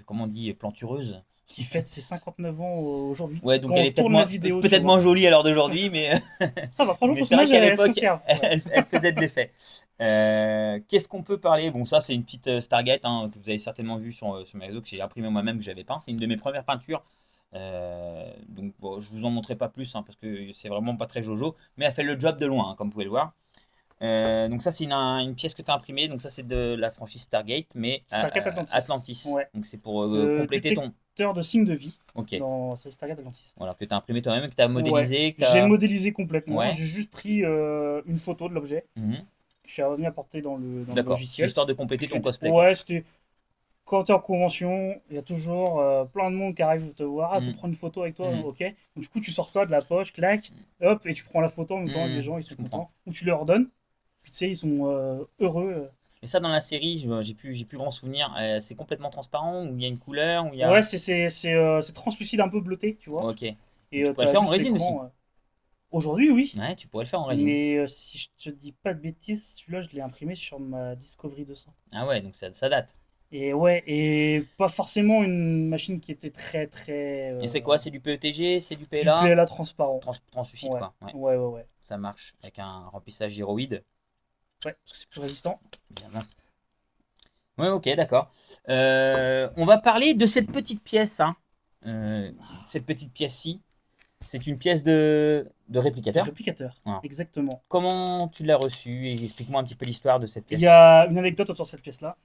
comment on dit, plantureuse. Qui fête ses 59 ans aujourd'hui. Ouais, donc elle est peut-être moins jolie à l'heure d'aujourd'hui, mais ça va, franchement, c'est vrai qu'à l'époque, elle faisait de l'effet. Qu'est-ce qu'on peut parler? Bon, ça c'est une petite Stargate que vous avez certainement vu sur mes réseaux, que j'ai imprimé moi-même, que j'avais peint. C'est une de mes premières peintures. Donc bon, je vous en montrerai pas plus parce que c'est vraiment pas très jojo, mais elle fait le job de loin, comme vous pouvez le voir. Donc ça c'est une pièce que tu as imprimée, donc ça c'est de la franchise Stargate, mais Stargate Atlantis. Ouais. Donc c'est pour compléter ton de signes de vie dans Stargate Atlantis. Voilà, que tu as imprimé toi-même, que tu as modélisé. J'ai modélisé complètement, j'ai juste pris une photo de l'objet. Je suis revenu apporter dans le logiciel. Histoire de compléter ton cosplay. Ouais, c'était... Quand tu es en convention, il y a toujours plein de monde qui arrive te voir, pour prendre une photo avec toi, ok. Donc, du coup, tu sors ça de la poche, clac, hop, et tu prends la photo en même temps, les gens ils sont contents. Ou tu leur donnes, puis tu sais, ils sont heureux. Et ça, dans la série, j'ai plus grand souvenir. C'est complètement transparent, ou il y a une couleur, ou il y a... Ouais, c'est translucide, un peu bleuté, tu vois. Ok. Et tu pourrais le faire en résine aussi. Aujourd'hui, oui. Ouais, tu pourrais le faire en résine. Mais si je te dis pas de bêtises, celui-là, je l'ai imprimé sur ma Discovery 200. Ah ouais, donc ça date. Et ouais, et pas forcément une machine qui était très très. Et c'est quoi? C'est du PETG? C'est du Du PLA? PLA transparent. Translucide, Ouais, quoi. Ouais, ouais, ouais, ouais. ça marche. Avec un remplissage gyroïde. Ouais, parce que c'est plus résistant. Bien. Ouais, ok, d'accord. On va parler de cette petite pièce, hein. Cette petite pièce-ci. C'est une pièce de réplicateur. Réplicateur, Voilà. exactement. Comment tu l'as reçue? Et explique-moi un petit peu l'histoire de cette pièce. Il y a une anecdote autour de cette pièce-là.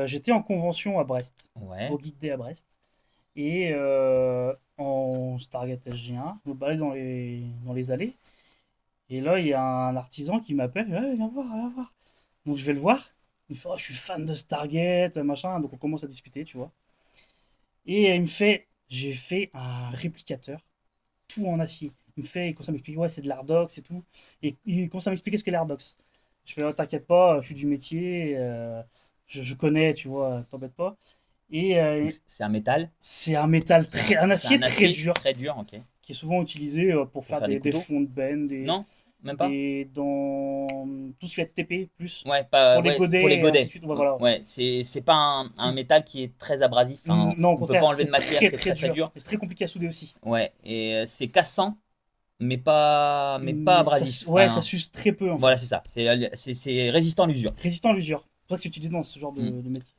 J'étais en convention à Brest, Ouais. au Geek Day à Brest, et en Stargate SG1, je me balade dans les allées, et là il y a un artisan qui m'appelle, ouais, viens voir, viens voir. Donc je vais le voir, il me fait, oh, je suis fan de Stargate, machin, donc on commence à discuter, tu vois. Et il me fait, j'ai fait un réplicateur, tout en acier. Il commence à m'expliquer, ouais, c'est de l'Ardox et tout, et il commence à m'expliquer ce qu'est l'Ardox. Je fais, oh, t'inquiète pas, je suis du métier, je connais, tu vois, t'embête pas. Et C'est un métal. c'est un métal un acier très dur, Très dur, ok. qui est souvent utilisé pour faire des couteaux. fonds de benne, Non, même pas. dans tout ce qui va être TP plus. Ouais, pas Pour les godets. Pour les godets. Suite, ouais, voilà. Ouais, c'est pas un métal qui est très abrasif. Enfin, Non, au on peut contraire, pas enlever c'est de matière, très c'est très très dur. C'est très compliqué à souder aussi. Ouais, et c'est cassant, mais pas abrasif. Ouais, Enfin, ça s'use très peu en voilà, fait. c'est ça. C'est résistant à l'usure. Résistant à l'usure. C'est pour ça que c'est utilisé dans ce genre de métier.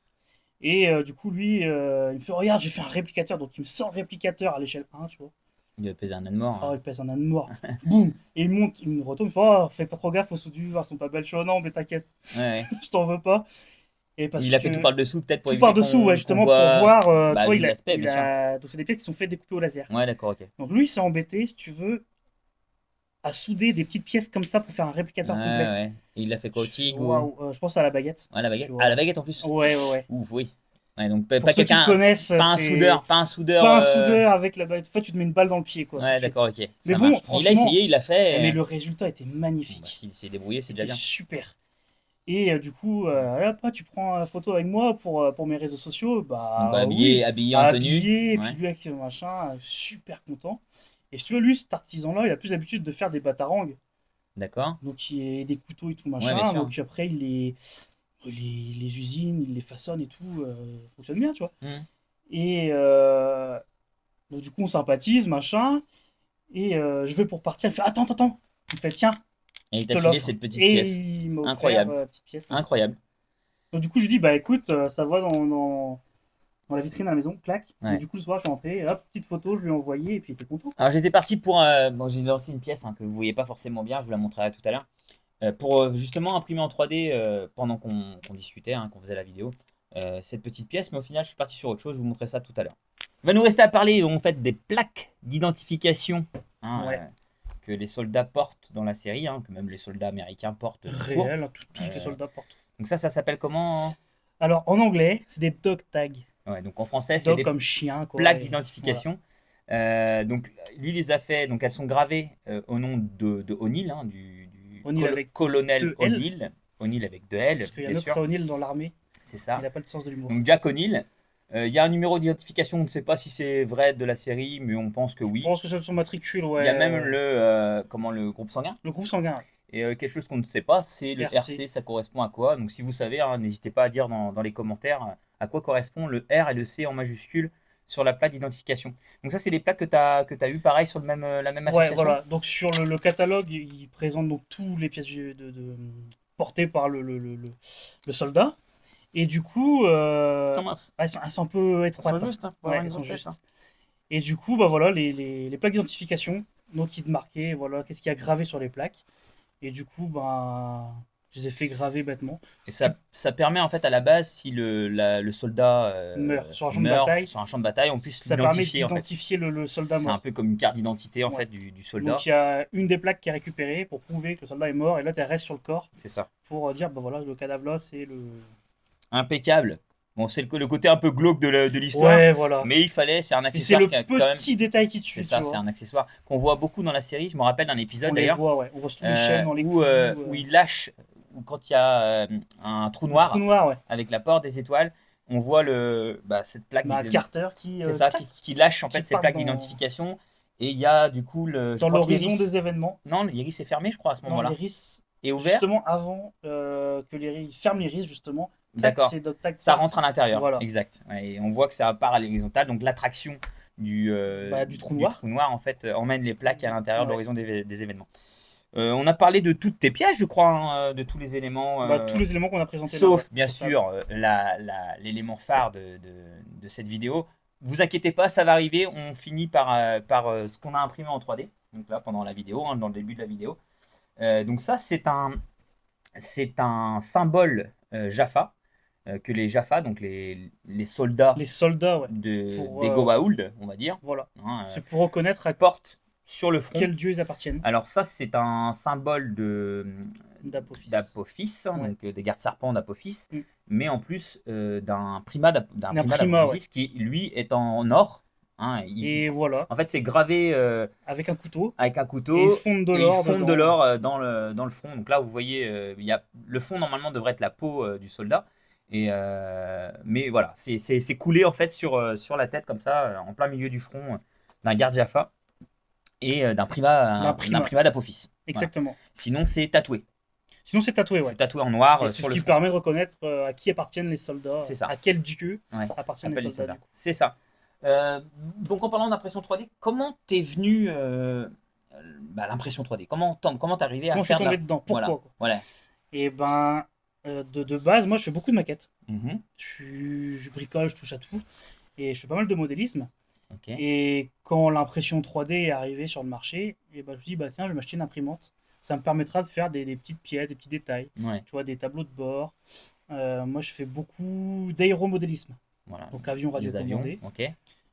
Et du coup, lui, il me fait, regarde, j'ai fait un réplicateur. Donc il me sort le réplicateur à l'échelle 1, tu vois. Il doit peser un âne mort. Oh, il pèse un âne mort. Boum. Et il monte, il me retourne, il fait, oh, fais pas trop gaffe aux soudures, elles sont pas belles. Je fais, oh, non, mais t'inquiète, Ouais. je t'en veux pas. Et parce Il a fait tout par le dessous, peut-être pour tout éviter par dessous, ouais, justement, qu'on voit... pour voir. Bah, tu vois, vu l'aspect, bien sûr. Donc c'est des pièces qui sont faites découper au laser. Ouais, d'accord, ok. Donc lui, il s'est embêté, si tu veux, à souder des petites pièces comme ça pour faire un réplicateur Ouais, complet. ouais. Et il a fait quoi au TIG ou... Waouh, je pense à la baguette. Ouais, la baguette. Tu vois. Ah, la baguette en plus. Ouais, ouais, ouais. Ouf, oui. Ouais, donc Pour pas ceux qui quelqu'un... connaissent, Pas un c'est soudeur, pas un soudeur... pas un soudeur avec la baguette. En fait, tu te mets une balle dans le pied, quoi. Tout de Ouais, suite. d'accord, ok. Mais Ça bon, marche. Il a franchement, essayé, il l'a fait. mais le résultat était Bon, magnifique. bah, s'il s'est débrouillé, c'est déjà C'était bien. super. Et du coup, hop, tu prends une photo avec moi pour mes réseaux sociaux. Bah Donc oui, habillé en tenue. habillé, et Ouais. puis lui avec machin, super content. Et si tu veux, lui, cet artisan-là, il a plus l'habitude de faire des batarangs. D'accord. Donc il y a des couteaux et tout Ouais, machin. bien sûr. Donc après, les usines, il les façonne et tout. Fonctionne bien, tu vois. Mhm. Et donc du coup, on sympathise, machin. Et je vais pour partir. Il me fait, attends, attends. Il me fait, tiens, Et il je te t'a filé l'offre. cette petite Et pièce. il m'a offert Incroyable. une petite pièce comme ça. Incroyable. Donc du coup, je dis, bah écoute, ça va dans la vitrine à la maison, clac. Ouais. Et du coup, le soir, je suis rentré, hop, petite photo, je lui ai envoyé, et puis il était content. Alors j'étais parti pour... Bon, j'ai lancé une pièce que vous voyez pas forcément bien, je vous la montrerai tout à l'heure. Pour justement imprimer en 3D pendant qu'on discutait, qu'on faisait la vidéo, cette petite pièce. Mais au final, je suis parti sur autre chose, je vous montrerai ça tout à l'heure. Il va nous rester à parler en fait des plaques d'identification Ouais. que les soldats portent dans la série, que même les soldats américains portent. Réel, tous les soldats portent. Donc ça s'appelle comment? Alors, en anglais, c'est des dog tags. Ouais, donc en français, c'est Dog des comme chien, quoi. plaques d'identification. Voilà. Donc lui les a fait, donc elles sont gravées au nom de O'Neill, du O'Neill avec colonel deux L. O'Neill. O'Neill avec 2 L. Parce qu'il y a un autre O'Neill dans l'armée. C'est ça. Il n'a pas le sens de l'humour. Donc Jack O'Neill. Il y a un numéro d'identification, on ne sait pas si c'est vrai de la série, mais on pense que oui. Je pense que c'est son matricule, ouais. Il y a même le groupe sanguin. Le groupe sanguin. Et quelque chose qu'on ne sait pas, c'est le RC, ça correspond à quoi? Donc si vous savez, n'hésitez pas à dire dans les commentaires à quoi correspond le R et le C en majuscule sur la plaque d'identification. Donc ça, c'est des plaques que tu as eu pareil sur la même association. Ouais, voilà. Donc sur le catalogue, il présente donc tous les pièces portées par le soldat. Et du coup, elles sont un peu étroites. Elles sont justes, ouais, elles sont justes. Et du coup, bah voilà, les plaques d'identification, donc ils te marquaient, voilà, qu'est-ce qu'il y a gravé sur les plaques. Et du coup, bah, je les ai fait graver bêtement. Et ça permet en fait à la base, si le soldat meurt sur un champ de bataille, on puisse ça permet l'identifier. d'identifier le soldat mort. C'est un peu comme une carte d'identité en fait du soldat. Donc il y a une des plaques qui est récupérée pour prouver que le soldat est mort, et là tu restes sur le corps. C'est ça. Pour dire, bah voilà, le cadavre là, c'est le. Impeccable. Bon, c'est le côté un peu glauque de l'histoire. Ouais, voilà. Mais il fallait, c'est un accessoire. Et c'est le petit détail qui tue. C'est ça, c'est un accessoire qu'on voit beaucoup dans la série. Je me rappelle d'un épisode d'ailleurs. On voit sur les chaînes, dans les où il lâche, ou quand il y a un trou noir, avec la porte des étoiles, on voit cette plaque. Carter qui lâche en fait ces plaques d'identification. Et il y a du coup dans l'horizon des événements. Non, l'iris est fermé, je crois, à ce moment-là. L'iris est ouvert. Justement, avant que l'iris ferme l'iris, justement, D'accord. Ça rentre à l'intérieur. Voilà. Exact. Ouais, et on voit que ça part à l'horizontale. Donc l'attraction du trou noir en fait emmène les plaques à l'intérieur de l'horizon des événements. On a parlé de toutes tes pièges, je crois, hein, de tous les éléments. Tous les éléments qu'on a présentés. Sauf, bien sûr, l'élément phare de cette vidéo. Vous inquiétez pas, ça va arriver. On finit par ce qu'on a imprimé en 3D. Donc là, pendant la vidéo, hein, dans le début de la vidéo. Donc ça, c'est un symbole Jaffa. Que les Jaffa, donc les soldats, des Goa'uld, on va dire. Voilà. Hein, c'est pour reconnaître à porte sur le front. Quel dieu ils appartiennent. Alors ça, c'est un symbole d'Apophis, donc des gardes serpents d'Apophis, mais en plus d'un primat d'Apophis qui, lui, est en or. Hein, et voilà. En fait, c'est gravé avec un couteau. Et ils fondent de l'or dans le front. Donc là, vous voyez, le fond, normalement, devrait être la peau du soldat. Mais voilà, c'est coulé en fait sur la tête comme ça, en plein milieu du front d'un garde Jaffa et d'un primat d'Apophis. Exactement. Voilà. Sinon, c'est tatoué. C'est tatoué en noir sur le front. C'est ce qui permet de reconnaître à qui appartiennent les soldats. C'est ça. À quel dieu appartiennent les soldats. C'est ça. Donc en parlant d'impression 3D, comment t'es venu l'impression 3D? Comment t'es arrivé à faire je suis tombé dedans? Pourquoi voilà. Et de base, moi je fais beaucoup de maquettes. Je bricole, je touche à tout. Et je fais pas mal de modélisme. Et quand l'impression 3D est arrivée sur le marché, je me suis dit, tiens, je vais m'acheter une imprimante. Ça me permettra de faire des petites pièces, des petits détails. Tu vois, des tableaux de bord. Moi, je fais beaucoup d'aéromodélisme. Voilà. Donc avion radiocommandé.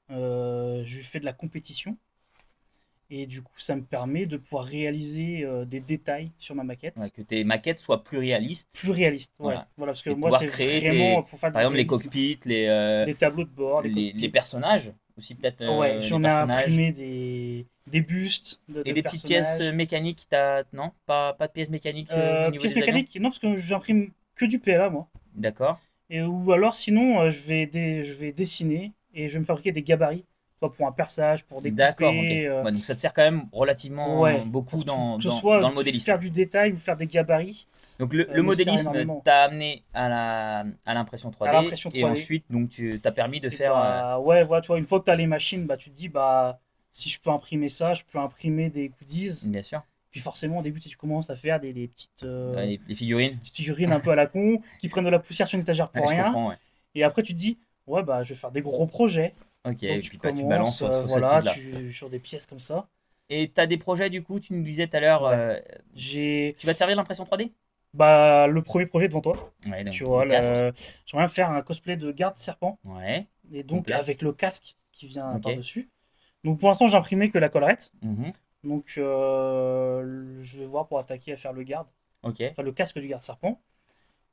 Je fais de la compétition. Et du coup, ça me permet de pouvoir réaliser des détails sur ma maquette. Que tes maquettes soient plus réalistes. Voilà, parce que moi, c'est vraiment pour faire par exemple, les cockpits, des tableaux de bord, les personnages aussi peut-être. J'en ai imprimé des bustes et des petites pièces mécaniques. Non, pas de pièces mécaniques au niveau pièces mécaniques, non, parce que j'imprime que du PLA, moi. D'accord. Ou alors, sinon, je vais dessiner et je vais me fabriquer des gabarits. Pour un perçage, pour découper. D'accord, donc ça te sert quand même relativement beaucoup dans le modélisme. Faire du détail ou faire des gabarits. Donc le modélisme t'a amené à l'impression 3D, et ensuite donc tu t'as permis de faire... voilà, tu vois, une fois que tu as les machines, tu te dis, si je peux imprimer ça, je peux imprimer des goodies. Bien sûr. Puis forcément, au début, tu commences à faire des petites... les figurines. Petites figurines un peu à la con, qui prennent de la poussière sur une étagère pour rien. Je comprends, Et après, tu te dis, je vais faire des gros projets. Et puis tu balances sur des pièces comme ça. Et tu as des projets du coup, tu nous disais tout à l'heure, tu vas te servir l'impression 3D? Le premier projet devant toi. Tu vois, j'aimerais faire un cosplay de garde serpent. Et donc avec le casque qui vient par-dessus. Donc pour l'instant, j'ai imprimé que la collerette. Donc je vais voir pour attaquer à faire le garde. Enfin le casque du garde serpent.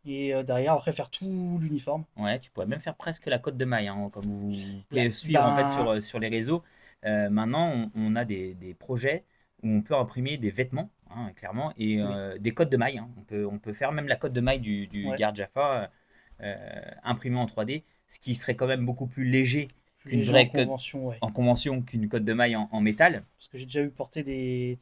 Et derrière, après, faire tout l'uniforme. Tu pourrais même faire presque la cote de maille, hein, comme vous pouvez suivre en fait sur les réseaux. Maintenant, on a des projets où on peut imprimer des vêtements, hein, clairement, et des cotes de maille. Hein. On peut faire même la cote de maille du garde Jaffa imprimée en 3D, ce qui serait quand même beaucoup plus léger qu'une vraie en convention qu'une cote de maille en métal. Parce que j'ai déjà eu porter des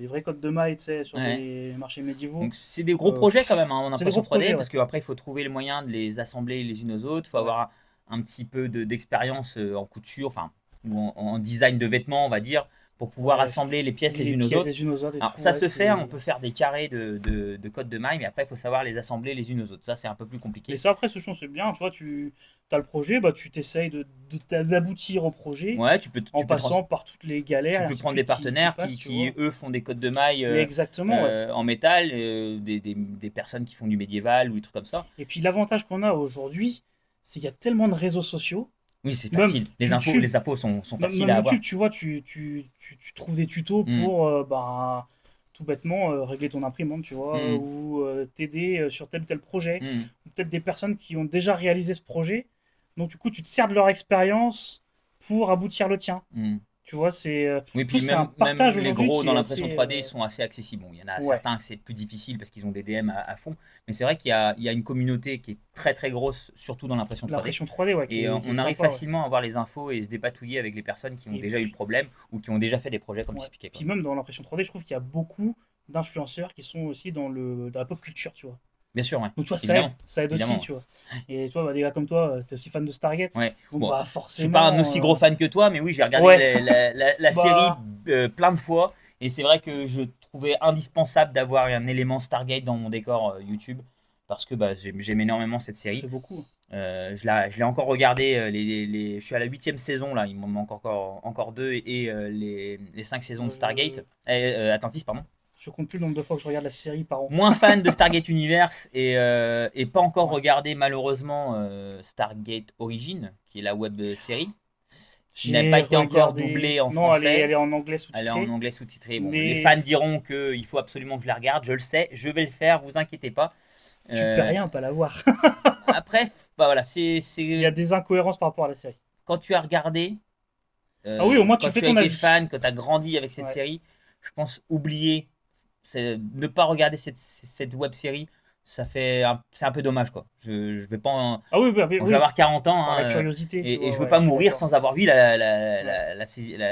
vraies cotes de maille sur des marchés médiévaux. Donc c'est des gros projets quand même en impression 3D, parce qu'après il faut trouver le moyen de les assembler les unes aux autres, il faut avoir un petit peu d'expérience en couture, ou en design de vêtements, on va dire, pour pouvoir assembler les pièces les unes aux autres. Alors ça se fait, on peut faire des carrés de cotes de maille, mais après il faut savoir les assembler les unes aux autres. Ça c'est un peu plus compliqué. Et ça après, c'est bien, tu vois, tu as le projet, tu t'essayes d'aboutir au projet en passant par toutes les galères. Tu peux prendre des partenaires qui eux font des cotes de maille en métal, des personnes qui font du médiéval ou des trucs comme ça. Et puis l'avantage qu'on a aujourd'hui, c'est qu'il y a tellement de réseaux sociaux. Oui, c'est facile. Les infos sont faciles à avoir. Tu vois, tu trouves des tutos pour tout bêtement régler ton imprimante, tu vois, ou t'aider sur tel ou tel projet, ou peut-être des personnes qui ont déjà réalisé ce projet. Donc du coup, tu te sers de leur expérience pour aboutir le tien. Tu vois, c'est un partage même les gros dans l'impression 3D ils sont assez accessibles. Bon, il y en a certains que c'est plus difficile parce qu'ils ont des DM à fond, mais c'est vrai qu'il y a une communauté qui est très très grosse, surtout dans l'impression 3D. L'impression 3D, et on arrive facilement à avoir les infos et se dépatouiller avec les personnes qui ont déjà eu le problème ou qui ont déjà fait des projets comme tu expliquais. Puis même dans l'impression 3D, je trouve qu'il y a beaucoup d'influenceurs qui sont aussi dans la pop culture, tu vois. Bien sûr, ouais. Donc, tu vois, Évidemment. ça aide aussi, tu vois. Et toi, bah, des gars comme toi, t'es aussi fan de Stargate. Ouais. Donc, Bon, bah, je suis forcément. pas un aussi gros fan que toi, mais oui, j'ai regardé Ouais. la série Bah, plein de fois. Et c'est vrai que je trouvais indispensable d'avoir un élément Stargate dans mon décor YouTube. Parce que bah, j'aime énormément cette ça série. fait beaucoup. Je l'ai encore regardé. Je suis à la 8e saison là. Il m'en manque encore 2 et les 5 saisons de Stargate. Atlantis, pardon. Je compte plus le nombre de fois que je regarde la série par an. Moins fan de Stargate Universe et pas encore Ouais. regardé malheureusement Stargate Origin, qui est la web série. Qui n'a J'ai pas été encore regardé. doublée en Non, elle français. est en anglais Elle est sous-titrée. en anglais sous-titré. Bon, les Mais fans diront qu'il faut absolument que je la regarde. Je le sais, je vais le faire, vous inquiétez pas. tu perds rien à pas la voir. Après, bah voilà, Il y a des incohérences par rapport à la série. quand tu as regardé, Ah oui, au moins quand tu fais tu as ton été avis. fan, quand tu as grandi avec cette Ouais. série, je pense oublier, ne pas regarder cette web série, c'est un peu dommage quoi. Je vais pas. Ah oui, Bon, je vais avoir 40 ans par la hein, curiosité, tu vois. et je veux Ouais, pas je suis mourir d'accord. sans avoir vu la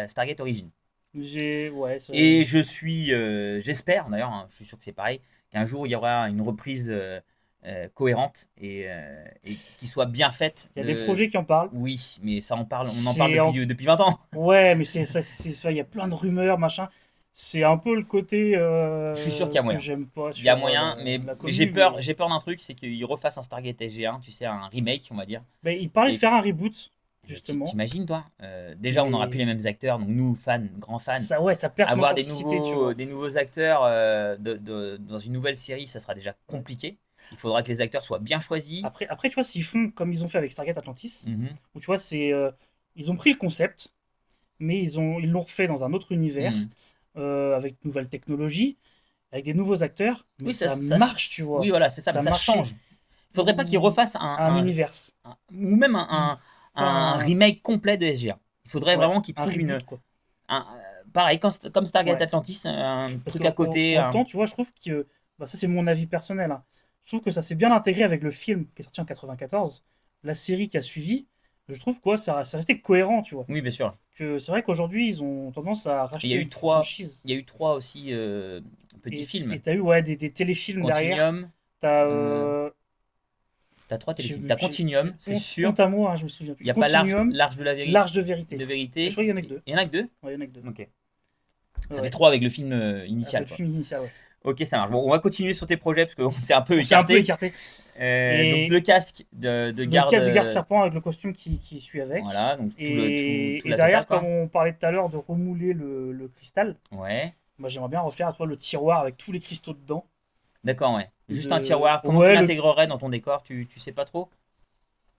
Stargate Origin. Ouais, Et j'espère d'ailleurs, hein, je suis sûr que c'est pareil, qu'un jour il y aura une reprise cohérente et qui soit bien faite. il y a des projets qui en parlent. Oui, mais on en parle C'est depuis 20 ans. Ouais, mais c'est ça, il y a plein de rumeurs, machin. C'est un peu le côté Je suis sûr qu'il y a que moyen. j'aime pas Il y a sur moyen, la mais commune. j'ai peur d'un truc, c'est qu'ils refassent un Stargate SG1, tu sais, un remake, on va dire. Mais il parlait de Et faire un reboot, justement. t'imagines, toi déjà, on n'aura plus les mêmes acteurs, donc nous, fans, grands fans, Ça, ouais, ça perd son avoir authenticité, tu vois. des nouveaux acteurs dans une nouvelle série, ça sera déjà compliqué. Il faudra que les acteurs soient bien choisis. Après, tu vois, s'ils font comme ils ont fait avec Stargate Atlantis, Mhm. où tu vois, ils ont pris le concept, mais ils l'ont refait dans un autre univers, Mhm. avec de nouvelles technologies, avec des nouveaux acteurs, mais Oui, ça marche, tu vois. oui, voilà, c'est ça, mais ça marchait. change. Il faudrait pas qu'ils refassent Un univers. ou même un remake complet de SG1. Il faudrait Ouais, vraiment qu'ils un trouvent reboot, quoi. pareil, comme Stargate Ouais. Atlantis, un Parce truc que à côté. en temps, tu vois, je trouve que bah, ça c'est mon avis personnel, hein. Je trouve que ça s'est bien intégré avec le film qui est sorti en 94, la série qui a suivi. Je trouve quoi, ça restait cohérent, tu vois. Oui, bien sûr. Que c'est vrai qu'aujourd'hui ils ont tendance à Il y racheter a eu une trois, franchise. il y a eu trois aussi petits films. Et t'as eu ouais, des téléfilms derrière. Continuum. T'as T'as trois téléfilms. T'as Continuum, c'est sûr. honte à moi, hein, je me souviens plus. Il n'y a pas Continuum, l'Arche de la vérité. l'Arche de vérité. De vérité. Je crois qu'il y en a que deux. Il y en a que deux. Ouais, il y en a que deux. Ok. Ça Ouais. fait trois avec le film initial. Avec le film initial, ouais. Ok, ça marche. Bon, on va continuer sur tes projets parce qu'on s'est un peu C'est un peu écarté. écarté. Donc le casque de garde. Le casque de garde serpent avec le costume qui suit avec. Voilà, donc Et la derrière, totale, comme on parlait tout à l'heure de remouler le cristal, ouais. moi j'aimerais bien refaire toi, le tiroir avec tous les cristaux dedans. D'accord, ouais. Juste un tiroir. Comment tu l'intégrerais dans ton décor, tu sais pas trop?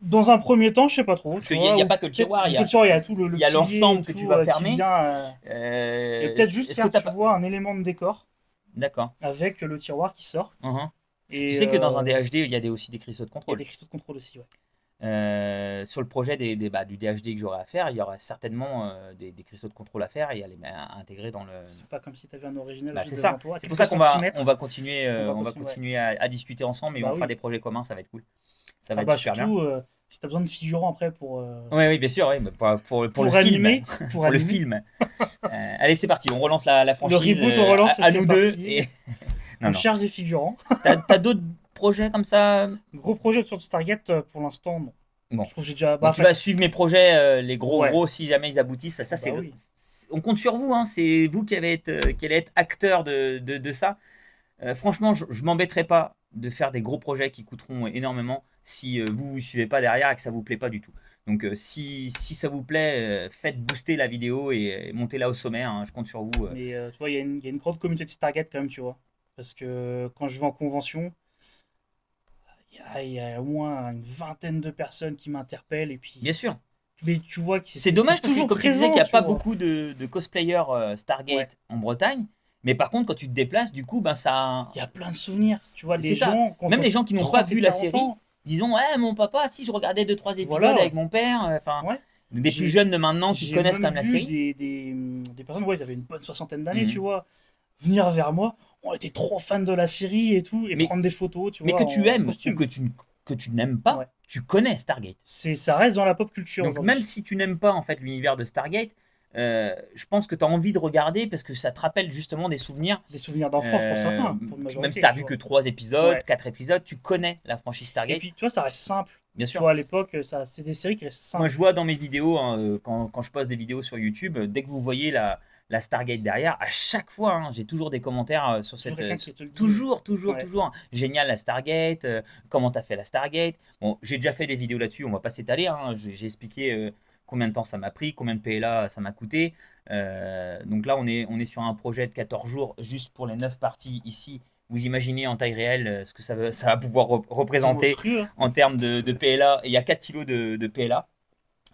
Dans un premier temps, je sais pas trop. Parce qu'il n'y a pas que le tiroir, il y a tout le il y a l'ensemble que tu vas fermer. Et peut-être juste faire, tu vois, un élément de décor. D'accord. Avec le tiroir qui sort. Et tu sais que dans un DHD, il y a aussi des cristaux de contrôle. Il y a des cristaux de contrôle aussi, ouais. Sur le projet du DHD que j'aurai à faire, il y aura certainement des cristaux de contrôle à faire et à les intégrer dans le. C'est pas comme si tu avais un original c'est ça. toi. C'est pour ça qu'on va continuer, à discuter ensemble et on fera des projets communs, ça va être cool. Ça va être super bien. Si tu as besoin de figurants après pour. Oui, bien sûr, pour le animer, film. Pour le film. Allez, c'est parti, on relance la franchise. Le reboot, on relance à nous deux. On cherche des figurants. T'as d'autres projets comme ça? Gros projet sur Stargate, pour l'instant, non. Bon. Je trouve que j'ai déjà. Tu vas suivre mes projets, les gros, si jamais ils aboutissent. Ça, c'est. Oui. On compte sur vous, hein. C'est vous qui allez être acteur de ça. Franchement, je m'embêterai pas de faire des gros projets qui coûteront énormément si vous suivez pas derrière et que ça vous plaît pas du tout. Donc si ça vous plaît, faites booster la vidéo et montez-la au sommet, hein. Je compte sur vous. Mais tu vois, il y a une grande communauté de Stargate quand même, tu vois. Parce que quand je vais en convention, il y a au moins une vingtaine de personnes qui m'interpellent. Et puis, bien sûr. Mais tu vois que c'est dommage toujours comme tu disais qu'il n'y a pas beaucoup de cosplayers Stargate en Bretagne. Mais par contre, quand tu te déplaces, du coup, ça. Il y a plein de souvenirs. Tu vois, même les gens qui n'ont pas vu la série, disons, ouais, mon papa, si je regardais 2-3 épisodes avec mon père. Des plus jeunes de maintenant qui connaissent quand même la série. Des personnes, ils avaient une bonne soixantaine d'années, tu vois, venir vers moi. On était trop fans de la série et tout, et prendre des photos, tu vois. Mais que tu aimes ou que tu n'aimes pas, tu connais Stargate. Ça reste dans la pop culture. Donc même si tu n'aimes pas en fait l'univers de Stargate, je pense que tu as envie de regarder parce que ça te rappelle justement des souvenirs. Des souvenirs d'enfance pour certains. Pour même si tu n'as vu que 3 épisodes, 4 épisodes, tu connais la franchise Stargate. Et puis, tu vois, ça reste simple. Bien sûr. Tu vois, à l'époque, c'est des séries qui restent simples. Moi, je vois dans mes vidéos, hein, quand je poste des vidéos sur YouTube, dès que vous voyez la Stargate derrière, à chaque fois, hein, j'ai toujours des commentaires sur cette... Toujours. Génial la Stargate, comment t'as fait la Stargate. Bon, j'ai déjà fait des vidéos là-dessus, on va pas s'étaler, hein, j'ai expliqué combien de temps ça m'a pris, combien de PLA ça m'a coûté. Donc là, on est sur un projet de 14 jours, juste pour les 9 parties ici. Vous imaginez en taille réelle ce que ça va pouvoir représenter en termes de PLA. Et il y a 4 kg de PLA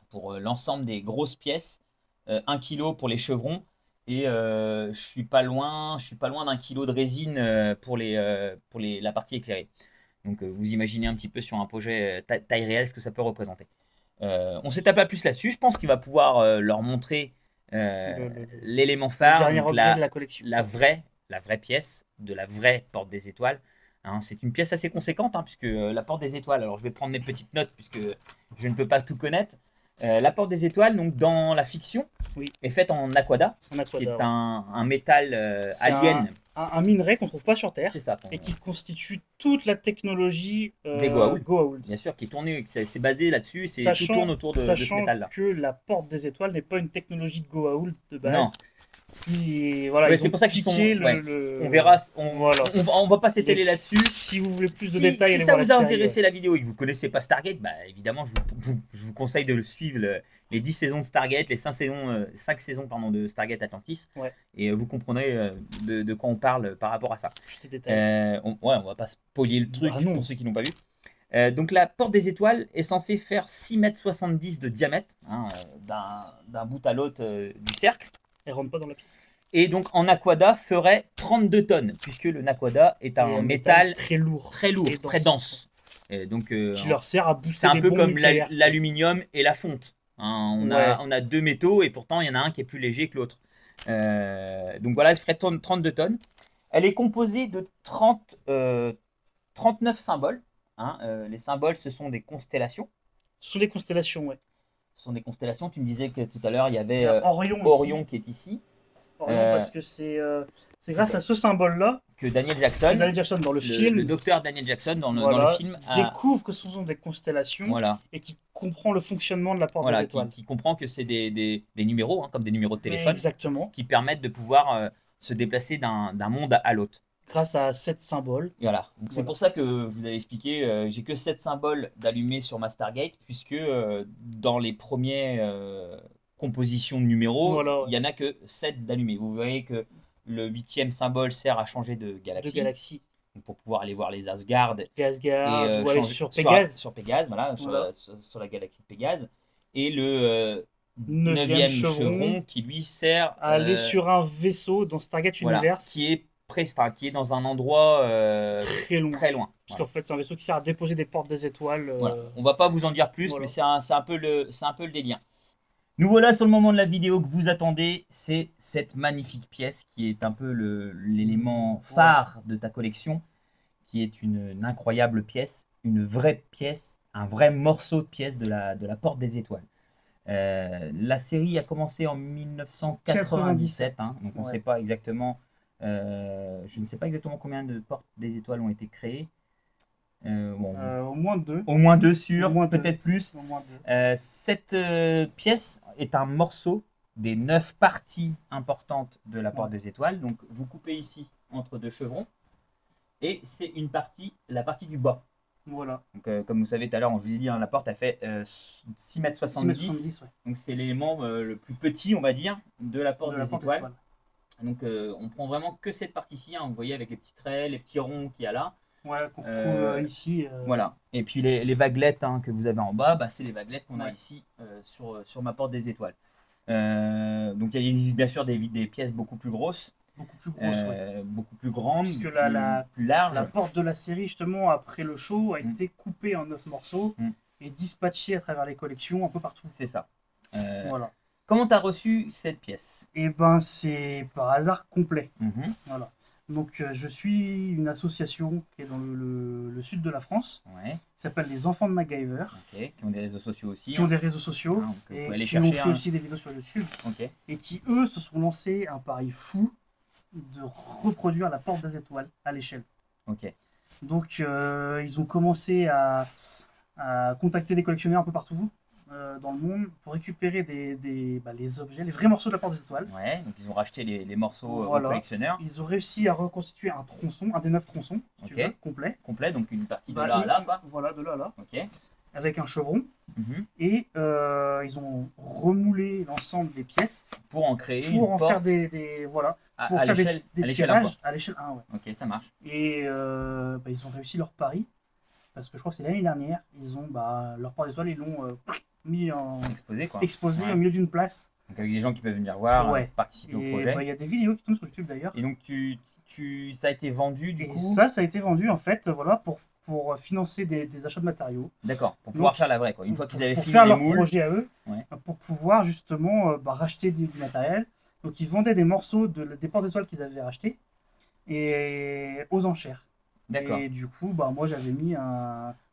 pour l'ensemble des grosses pièces, 1 kg pour les chevrons, et je suis pas loin d'1 kg de résine pour la partie éclairée. Donc vous imaginez un petit peu sur un projet taille réelle ce que ça peut représenter. On s'étape pas plus là-dessus. Je pense qu'il va pouvoir leur montrer l'élément phare, le dernier objet de la collection. la vraie pièce de la vraie porte des étoiles. Hein, c'est une pièce assez conséquente, hein, puisque la porte des étoiles, alors je vais prendre mes petites notes puisque je ne peux pas tout connaître. La porte des étoiles, donc dans la fiction, est faite en aquada, qui est un métal alien. Un minerai qu'on ne trouve pas sur Terre, ça, et qui constitue toute la technologie des Goa'uld. Bien sûr, qui est tournée, c'est basé là-dessus, tout tourne autour de ce métal-là. Sachant que la porte des étoiles n'est pas une technologie de Goa'uld de base. Non. C'est pour ça qu'ils sont. On verra. On va pas s'étaler là-dessus. Si vous voulez plus de détails, si ça vous a intéressé la vidéo et que vous connaissez pas Stargate, bah évidemment, je vous conseille de le suivre les 10 saisons de Stargate, les 5 saisons de Stargate Atlantis, et vous comprendrez de quoi on parle par rapport à ça. On va pas spoiler le truc pour ceux qui n'ont pas vu. Donc la porte des étoiles est censée faire 6,70 m de diamètre, hein, d'un bout à l'autre du cercle. Elle rentre pas dans la pièce. Et donc en aquada ferait 32 tonnes, puisque le naquada est un métal très lourd, très dense. Et donc, qui leur sert à booster. C'est un peu comme l'aluminium et la fonte. Hein, on a 2 métaux et pourtant il y en a un qui est plus léger que l'autre. Donc voilà, elle ferait 32 tonnes. Elle est composée de 39 symboles. Hein, les symboles, ce sont des constellations. Ce sont des constellations, ouais. Ce sont des constellations. Tu me disais que tout à l'heure, il y avait Orion qui est ici. Orion, parce que c'est grâce à ce symbole-là que Daniel Jackson dans le film, le docteur Daniel Jackson dans le film, découvre que ce sont des constellations et qui comprend le fonctionnement de la porte des étoiles. Qui comprend que c'est des numéros, hein, comme des numéros de téléphone, qui permettent de pouvoir se déplacer d'un monde à l'autre. Grâce à 7 symboles. Voilà. C'est pour ça que je vous avais expliqué, j'ai que 7 symboles d'allumés sur ma Stargate, puisque dans les premières compositions de numéros, il n'y en a que 7 d'allumés. Vous voyez que le 8e symbole sert à changer de galaxie. Donc pour pouvoir aller voir les Asgard. Et sur Pégase. Sur Pégase, sur la galaxie de Pégase. Et le 9e chevron qui lui sert à aller sur un vaisseau dans Stargate Universe. Qui est dans un endroit très loin. Parce qu'en fait, c'est un vaisseau qui sert à déposer des portes des étoiles. On va pas vous en dire plus, mais c'est un peu le délire. Nous voilà sur le moment de la vidéo que vous attendez. C'est cette magnifique pièce qui est un peu l'élément phare de ta collection, qui est une incroyable pièce, une vraie pièce, un vrai morceau de pièce de la porte des étoiles. La série a commencé en 1997, hein, donc on ne sait pas exactement. Je ne sais pas exactement combien de portes des étoiles ont été créées. Au moins 2. Au moins 2 sûrs, peut-être plus. Au moins 2. Cette pièce est un morceau des 9 parties importantes de la porte des étoiles. Donc vous coupez ici entre 2 chevrons. Et c'est la partie du bas. Voilà. Donc, comme vous savez tout à l'heure, je vous ai dit, hein, la porte a fait 6,70 m. Donc c'est l'élément le plus petit, on va dire, de la porte des étoiles. Donc on prend vraiment que cette partie-ci, hein, vous voyez, avec les petits traits, les petits ronds qu'il y a là. Qu'on retrouve ici. Voilà. Et puis les vaguelettes, hein, que vous avez en bas, c'est les vaguelettes qu'on a ici sur ma porte des étoiles. Donc il existe bien sûr des pièces beaucoup plus grosses. Beaucoup plus grandes, puisque plus larges. La porte de la série, justement, après le show, a été coupée en 9 morceaux et dispatchée à travers les collections un peu partout. C'est ça. Voilà. Comment tu as reçu cette pièce? Eh ben, c'est par hasard complet. Voilà. Donc, je suis une association qui est dans le sud de la France, ouais. qui s'appelle les Enfants de MacGyver. Okay. Qui ont des réseaux sociaux aussi. Qui ont des réseaux sociaux, et qui ont fait aussi des vidéos sur YouTube. Okay. Et qui, eux, se sont lancés un pari fou de reproduire la Porte des Étoiles à l'échelle. Okay. Donc, ils ont commencé à contacter des collectionneurs un peu partout dans le monde pour récupérer les objets, les vrais morceaux de la Porte des Étoiles. Ouais, donc ils ont racheté les morceaux aux collectionneurs. Ils ont réussi à reconstituer un tronçon, un des 9 tronçons, si tu veux, complet. Complet, donc une partie de là à là, quoi. Voilà, de là à là. Ok. Avec un chevron. Et ils ont remoulé l'ensemble des pièces pour en créer pour en faire voilà, pour faire des tirages à l'échelle 1. Ouais. Ok, ça marche. Et ils ont réussi leur pari, parce que je crois que c'est l'année dernière, ils ont leur Porte des Étoiles, ils l'ont mis en exposé au milieu d'une place. Donc avec des gens qui peuvent venir voir, participer au projet. Il y a des vidéos qui tournent sur YouTube d'ailleurs. Et donc ça a été vendu du coup. Ça a été vendu en fait, voilà, pour financer des achats de matériaux. D'accord, pour pouvoir faire la vraie, quoi. Une fois qu'ils avaient fini faire les leur moules, projet à eux, pour pouvoir justement racheter du matériel. Donc ils vendaient des morceaux des Portes d'étoiles qu'ils avaient rachetés et aux enchères. D'accord. Et du coup, moi j'avais mis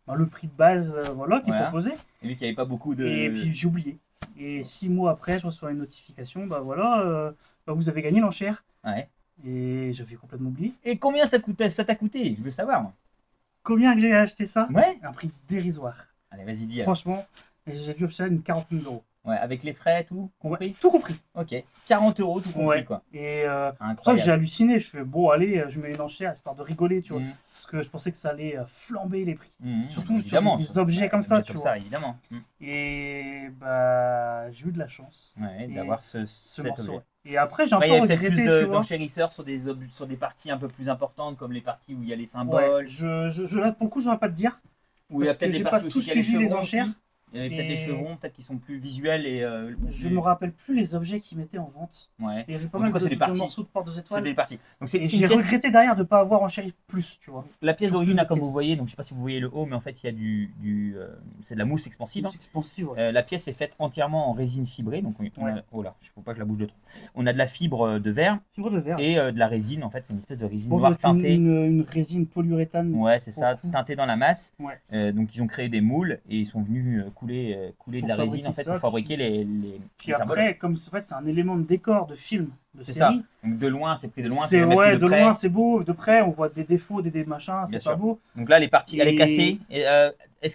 le prix de base qu'ils proposaient. Et vu qu'il n'y avait pas beaucoup de... Et puis j'ai oublié. Et 6 mois après, je reçois une notification, vous avez gagné l'enchère. Ouais. Et j'avais complètement oublié. Et combien ça t'a coûté? Je veux savoir, moi. Combien que j'ai acheté ça? Ouais. Un prix dérisoire. Allez, vas-y, dis. Franchement, j'ai dû acheter une 40 000 €. Ouais, avec les frais, tout compris? Ouais, tout compris. Ok, 40 €, tout compris, quoi. Et c'est pour ça que j'ai halluciné. Je fais, bon, allez, je mets une enchère, histoire de rigoler, tu vois. Parce que je pensais que ça allait flamber les prix. Surtout sur des objets comme ça, tu vois. Ça, évidemment. Et j'ai eu de la chance. Ouais, d'avoir cet morceau. objet. Et après, j'ai un peu regretté. Il y a peut-être plus d'enchérisseurs sur des parties un peu plus importantes, comme les parties où il y a les symboles. Ouais, là, pour le coup, je ne saurais pas te dire. Où il y a peut-être des parties aussi où il y a les chevrons, les enchères. Il y avait peut-être des chevrons, peut-être qui sont plus visuels et... je me rappelle plus les objets qu'ils mettaient en vente. Ouais. Il y avait pas mal de morceaux de Porte des Étoiles. C'est des parties. Donc j'ai regretté derrière de ne pas avoir enchéri plus, tu vois. La pièce d'origine, comme vous voyez, donc je sais pas si vous voyez le haut, mais en fait il y a c'est de la mousse expansive. La pièce est faite entièrement en résine fibrée, donc oh là, je ne faut pas que je la bouge de trop. On a de la fibre de verre. Et de la résine, en fait c'est une espèce de résine noire teintée. Une résine polyuréthane. Ouais, c'est ça, teintée dans la masse. Donc ils ont créé des moules et ils sont venus couler de la résine en fait pour fabriquer les après, comme en fait, c'est un élément de décor de film, de série. Ça. Donc de loin, c'est pris de loin. De loin, c'est beau. De près, on voit des défauts, des machins, c'est pas beau. Donc là, les parties, elle est cassée. Est-ce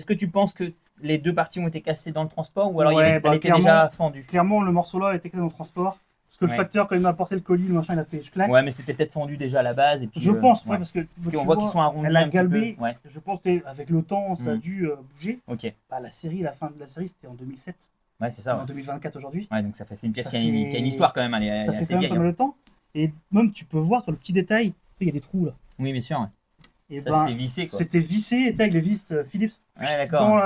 que tu penses que les deux parties ont été cassées dans le transport ou alors elle était déjà fendue? Clairement, le morceau là a été cassé dans le transport. Parce que le facteur, quand il m'a apporté le colis, le machin, il a fait je claque. Ouais, mais c'était peut-être fondu déjà à la base. Et puis, je pense, parce qu'on voit qu'ils sont arrondis. Elle a galbé. Je pense qu'avec le temps, ça a dû bouger. Ok. La série, la fin de la série, c'était en 2007. Ouais, c'est ça. En 2024 aujourd'hui. Ouais, donc c'est une pièce qui a une histoire quand même. Ça fait quand même pas mal de temps. Et même, tu peux voir sur le petit détail, il y a des trous là. Oui, bien sûr. Et ça, c'était vissé, quoi. C'était vissé, avec les vis Philips. Ouais, d'accord.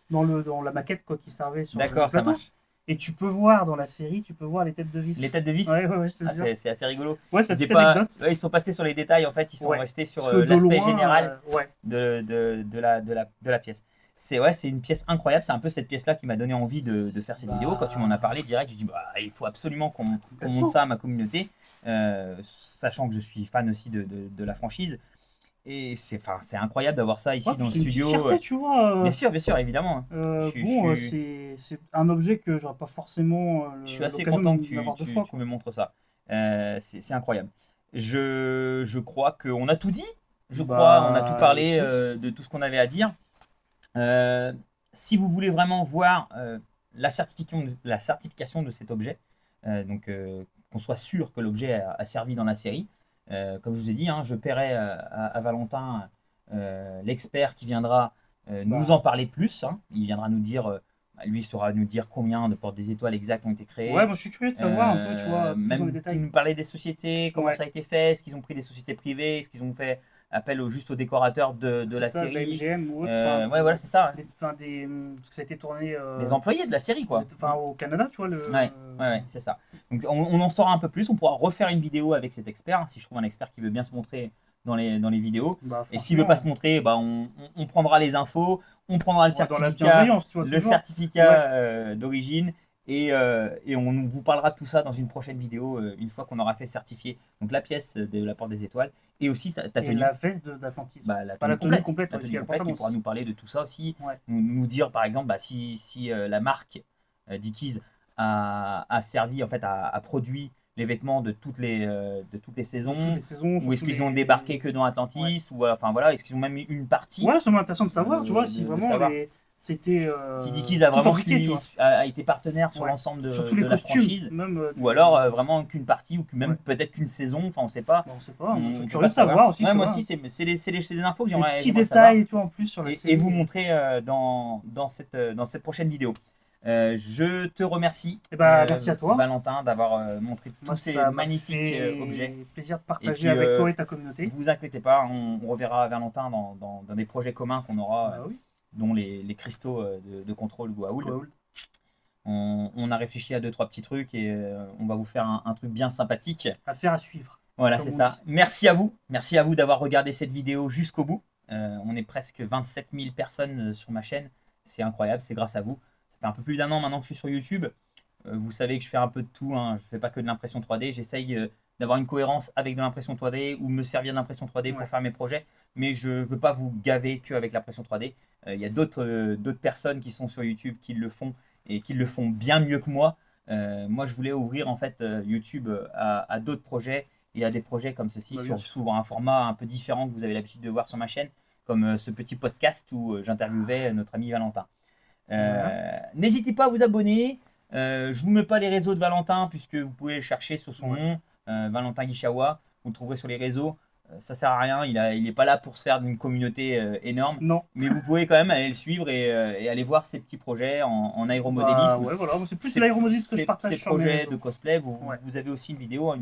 Dans la maquette qui servait sur le plateau. Ça marche. Et tu peux voir dans la série, les têtes de vis. Les têtes de vis? Ouais, je te le dis. C'est assez rigolo. Ouais, c'est une anecdote. Ils sont passés sur les détails, en fait, ils sont restés sur l'aspect général de la pièce. C'est une pièce incroyable, c'est un peu cette pièce-là qui m'a donné envie de faire cette vidéo. Quand tu m'en as parlé direct, j'ai dit il faut absolument qu'on montre ça à ma communauté, sachant que je suis fan aussi de la franchise. Et c'est incroyable d'avoir ça ici dans le studio. C'est une fierté, tu vois. Bien sûr, évidemment. C'est un objet que j'aurais pas forcément. Je suis assez content que tu me montres ça. C'est incroyable. Je crois qu'on a tout dit. On a tout parlé de tout ce qu'on avait à dire. Si vous voulez vraiment voir la certification de cet objet, qu'on soit sûr que l'objet a servi dans la série, comme je vous ai dit, je paierai à Valentin l'expert qui viendra nous en parler plus. Il viendra nous dire, lui saura nous dire combien de portes des étoiles exactes ont été créées. Ouais, moi je suis curieux de savoir un peu, tu vois, même dans les détails. nous parler des sociétés, comment ça a été fait, est-ce qu'ils ont pris des sociétés privées, est-ce qu'ils ont fait appel juste aux décorateurs de la série. De la MGM ou autre. Ouais, voilà, c'est ça. Parce que ça a été tourné. Les employés de la série, quoi. Au Canada, tu vois. Ouais, c'est ça. Donc on en saura un peu plus. On pourra refaire une vidéo avec cet expert, si je trouve un expert qui veut bien se montrer dans les vidéos. Et s'il veut pas se montrer, on prendra les infos, on prendra le certificat, d'origine Et on vous parlera de tout ça dans une prochaine vidéo, une fois qu'on aura fait certifier donc la pièce de la Porte des Étoiles et aussi ta tenue. Et la veste d'Atlantis. Bah, la tenue complète. La tenue complète, il pourra nous parler de tout ça aussi. Ouais. Nous dire par exemple si la marque Dickies a servi, en fait, a produit les vêtements de toutes les saisons, ou est-ce qu'ils ont débarqué que dans Atlantis, ou enfin voilà, est-ce qu'ils ont même une partie. Ouais, c'est intéressant de savoir, tu vois, si vraiment c'était. Si Dickies a vraiment a été partenaire sur l'ensemble de la franchise, même, ou alors vraiment qu'une partie, ou même peut-être qu'une saison, enfin on sait pas. On sait pas, je suis curieux de savoir aussi. Ouais, moi aussi, c'est des infos que j'aimerais. Des petits détails, tu vois, en plus sur la série. Et vous montrer dans cette prochaine vidéo. Je te remercie, merci à toi, Valentin, d'avoir montré tous ces magnifiques objets. Plaisir de partager avec toi et ta communauté. Ne vous inquiétez pas, on reverra Valentin dans des projets communs qu'on aura, dont les cristaux de contrôle Goa'uld. On a réfléchi à 2-3 petits trucs et on va vous faire un truc bien sympathique. Affaire à suivre. Voilà, c'est ça. Merci à vous d'avoir regardé cette vidéo jusqu'au bout. On est presque 27 000 personnes sur ma chaîne. C'est incroyable, c'est grâce à vous. Ça fait un peu plus d'1 an maintenant que je suis sur YouTube. Vous savez que je fais un peu de tout, hein. Je ne fais pas que de l'impression 3D. J'essaye d'avoir une cohérence avec de l'impression 3D ou me servir de l'impression 3D pour faire mes projets. Mais je ne veux pas vous gaver qu'avec l'impression 3D. Il y a d'autres personnes qui sont sur YouTube qui le font et qui le font bien mieux que moi. Moi, je voulais ouvrir en fait YouTube à d'autres projets et à des projets comme ceci, sur un format un peu différent que vous avez l'habitude de voir sur ma chaîne, comme ce petit podcast où j'interviewais notre ami Valentin. N'hésitez pas à vous abonner. Je vous mets pas les réseaux de Valentin puisque vous pouvez le chercher sur son nom, Valentin Guichawa. Vous le trouverez sur les réseaux. Ça sert à rien, il n'est pas là pour se faire d'une communauté énorme. Non. Mais vous pouvez quand même aller le suivre et aller voir ses petits projets en aéromodélisme. Ouais, voilà, c'est plus l'aéromodélisme que je partage sur mes projets de cosplay. Vous avez aussi une vidéo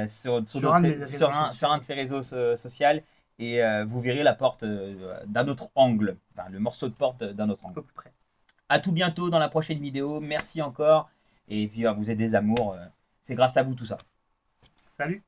sur un de ses réseaux sociaux et vous verrez la porte d'un autre angle, enfin, le morceau de porte d'un autre angle. Un peu plus près. À tout bientôt dans la prochaine vidéo. Merci encore et puis vous êtes des amours. C'est grâce à vous tout ça. Salut.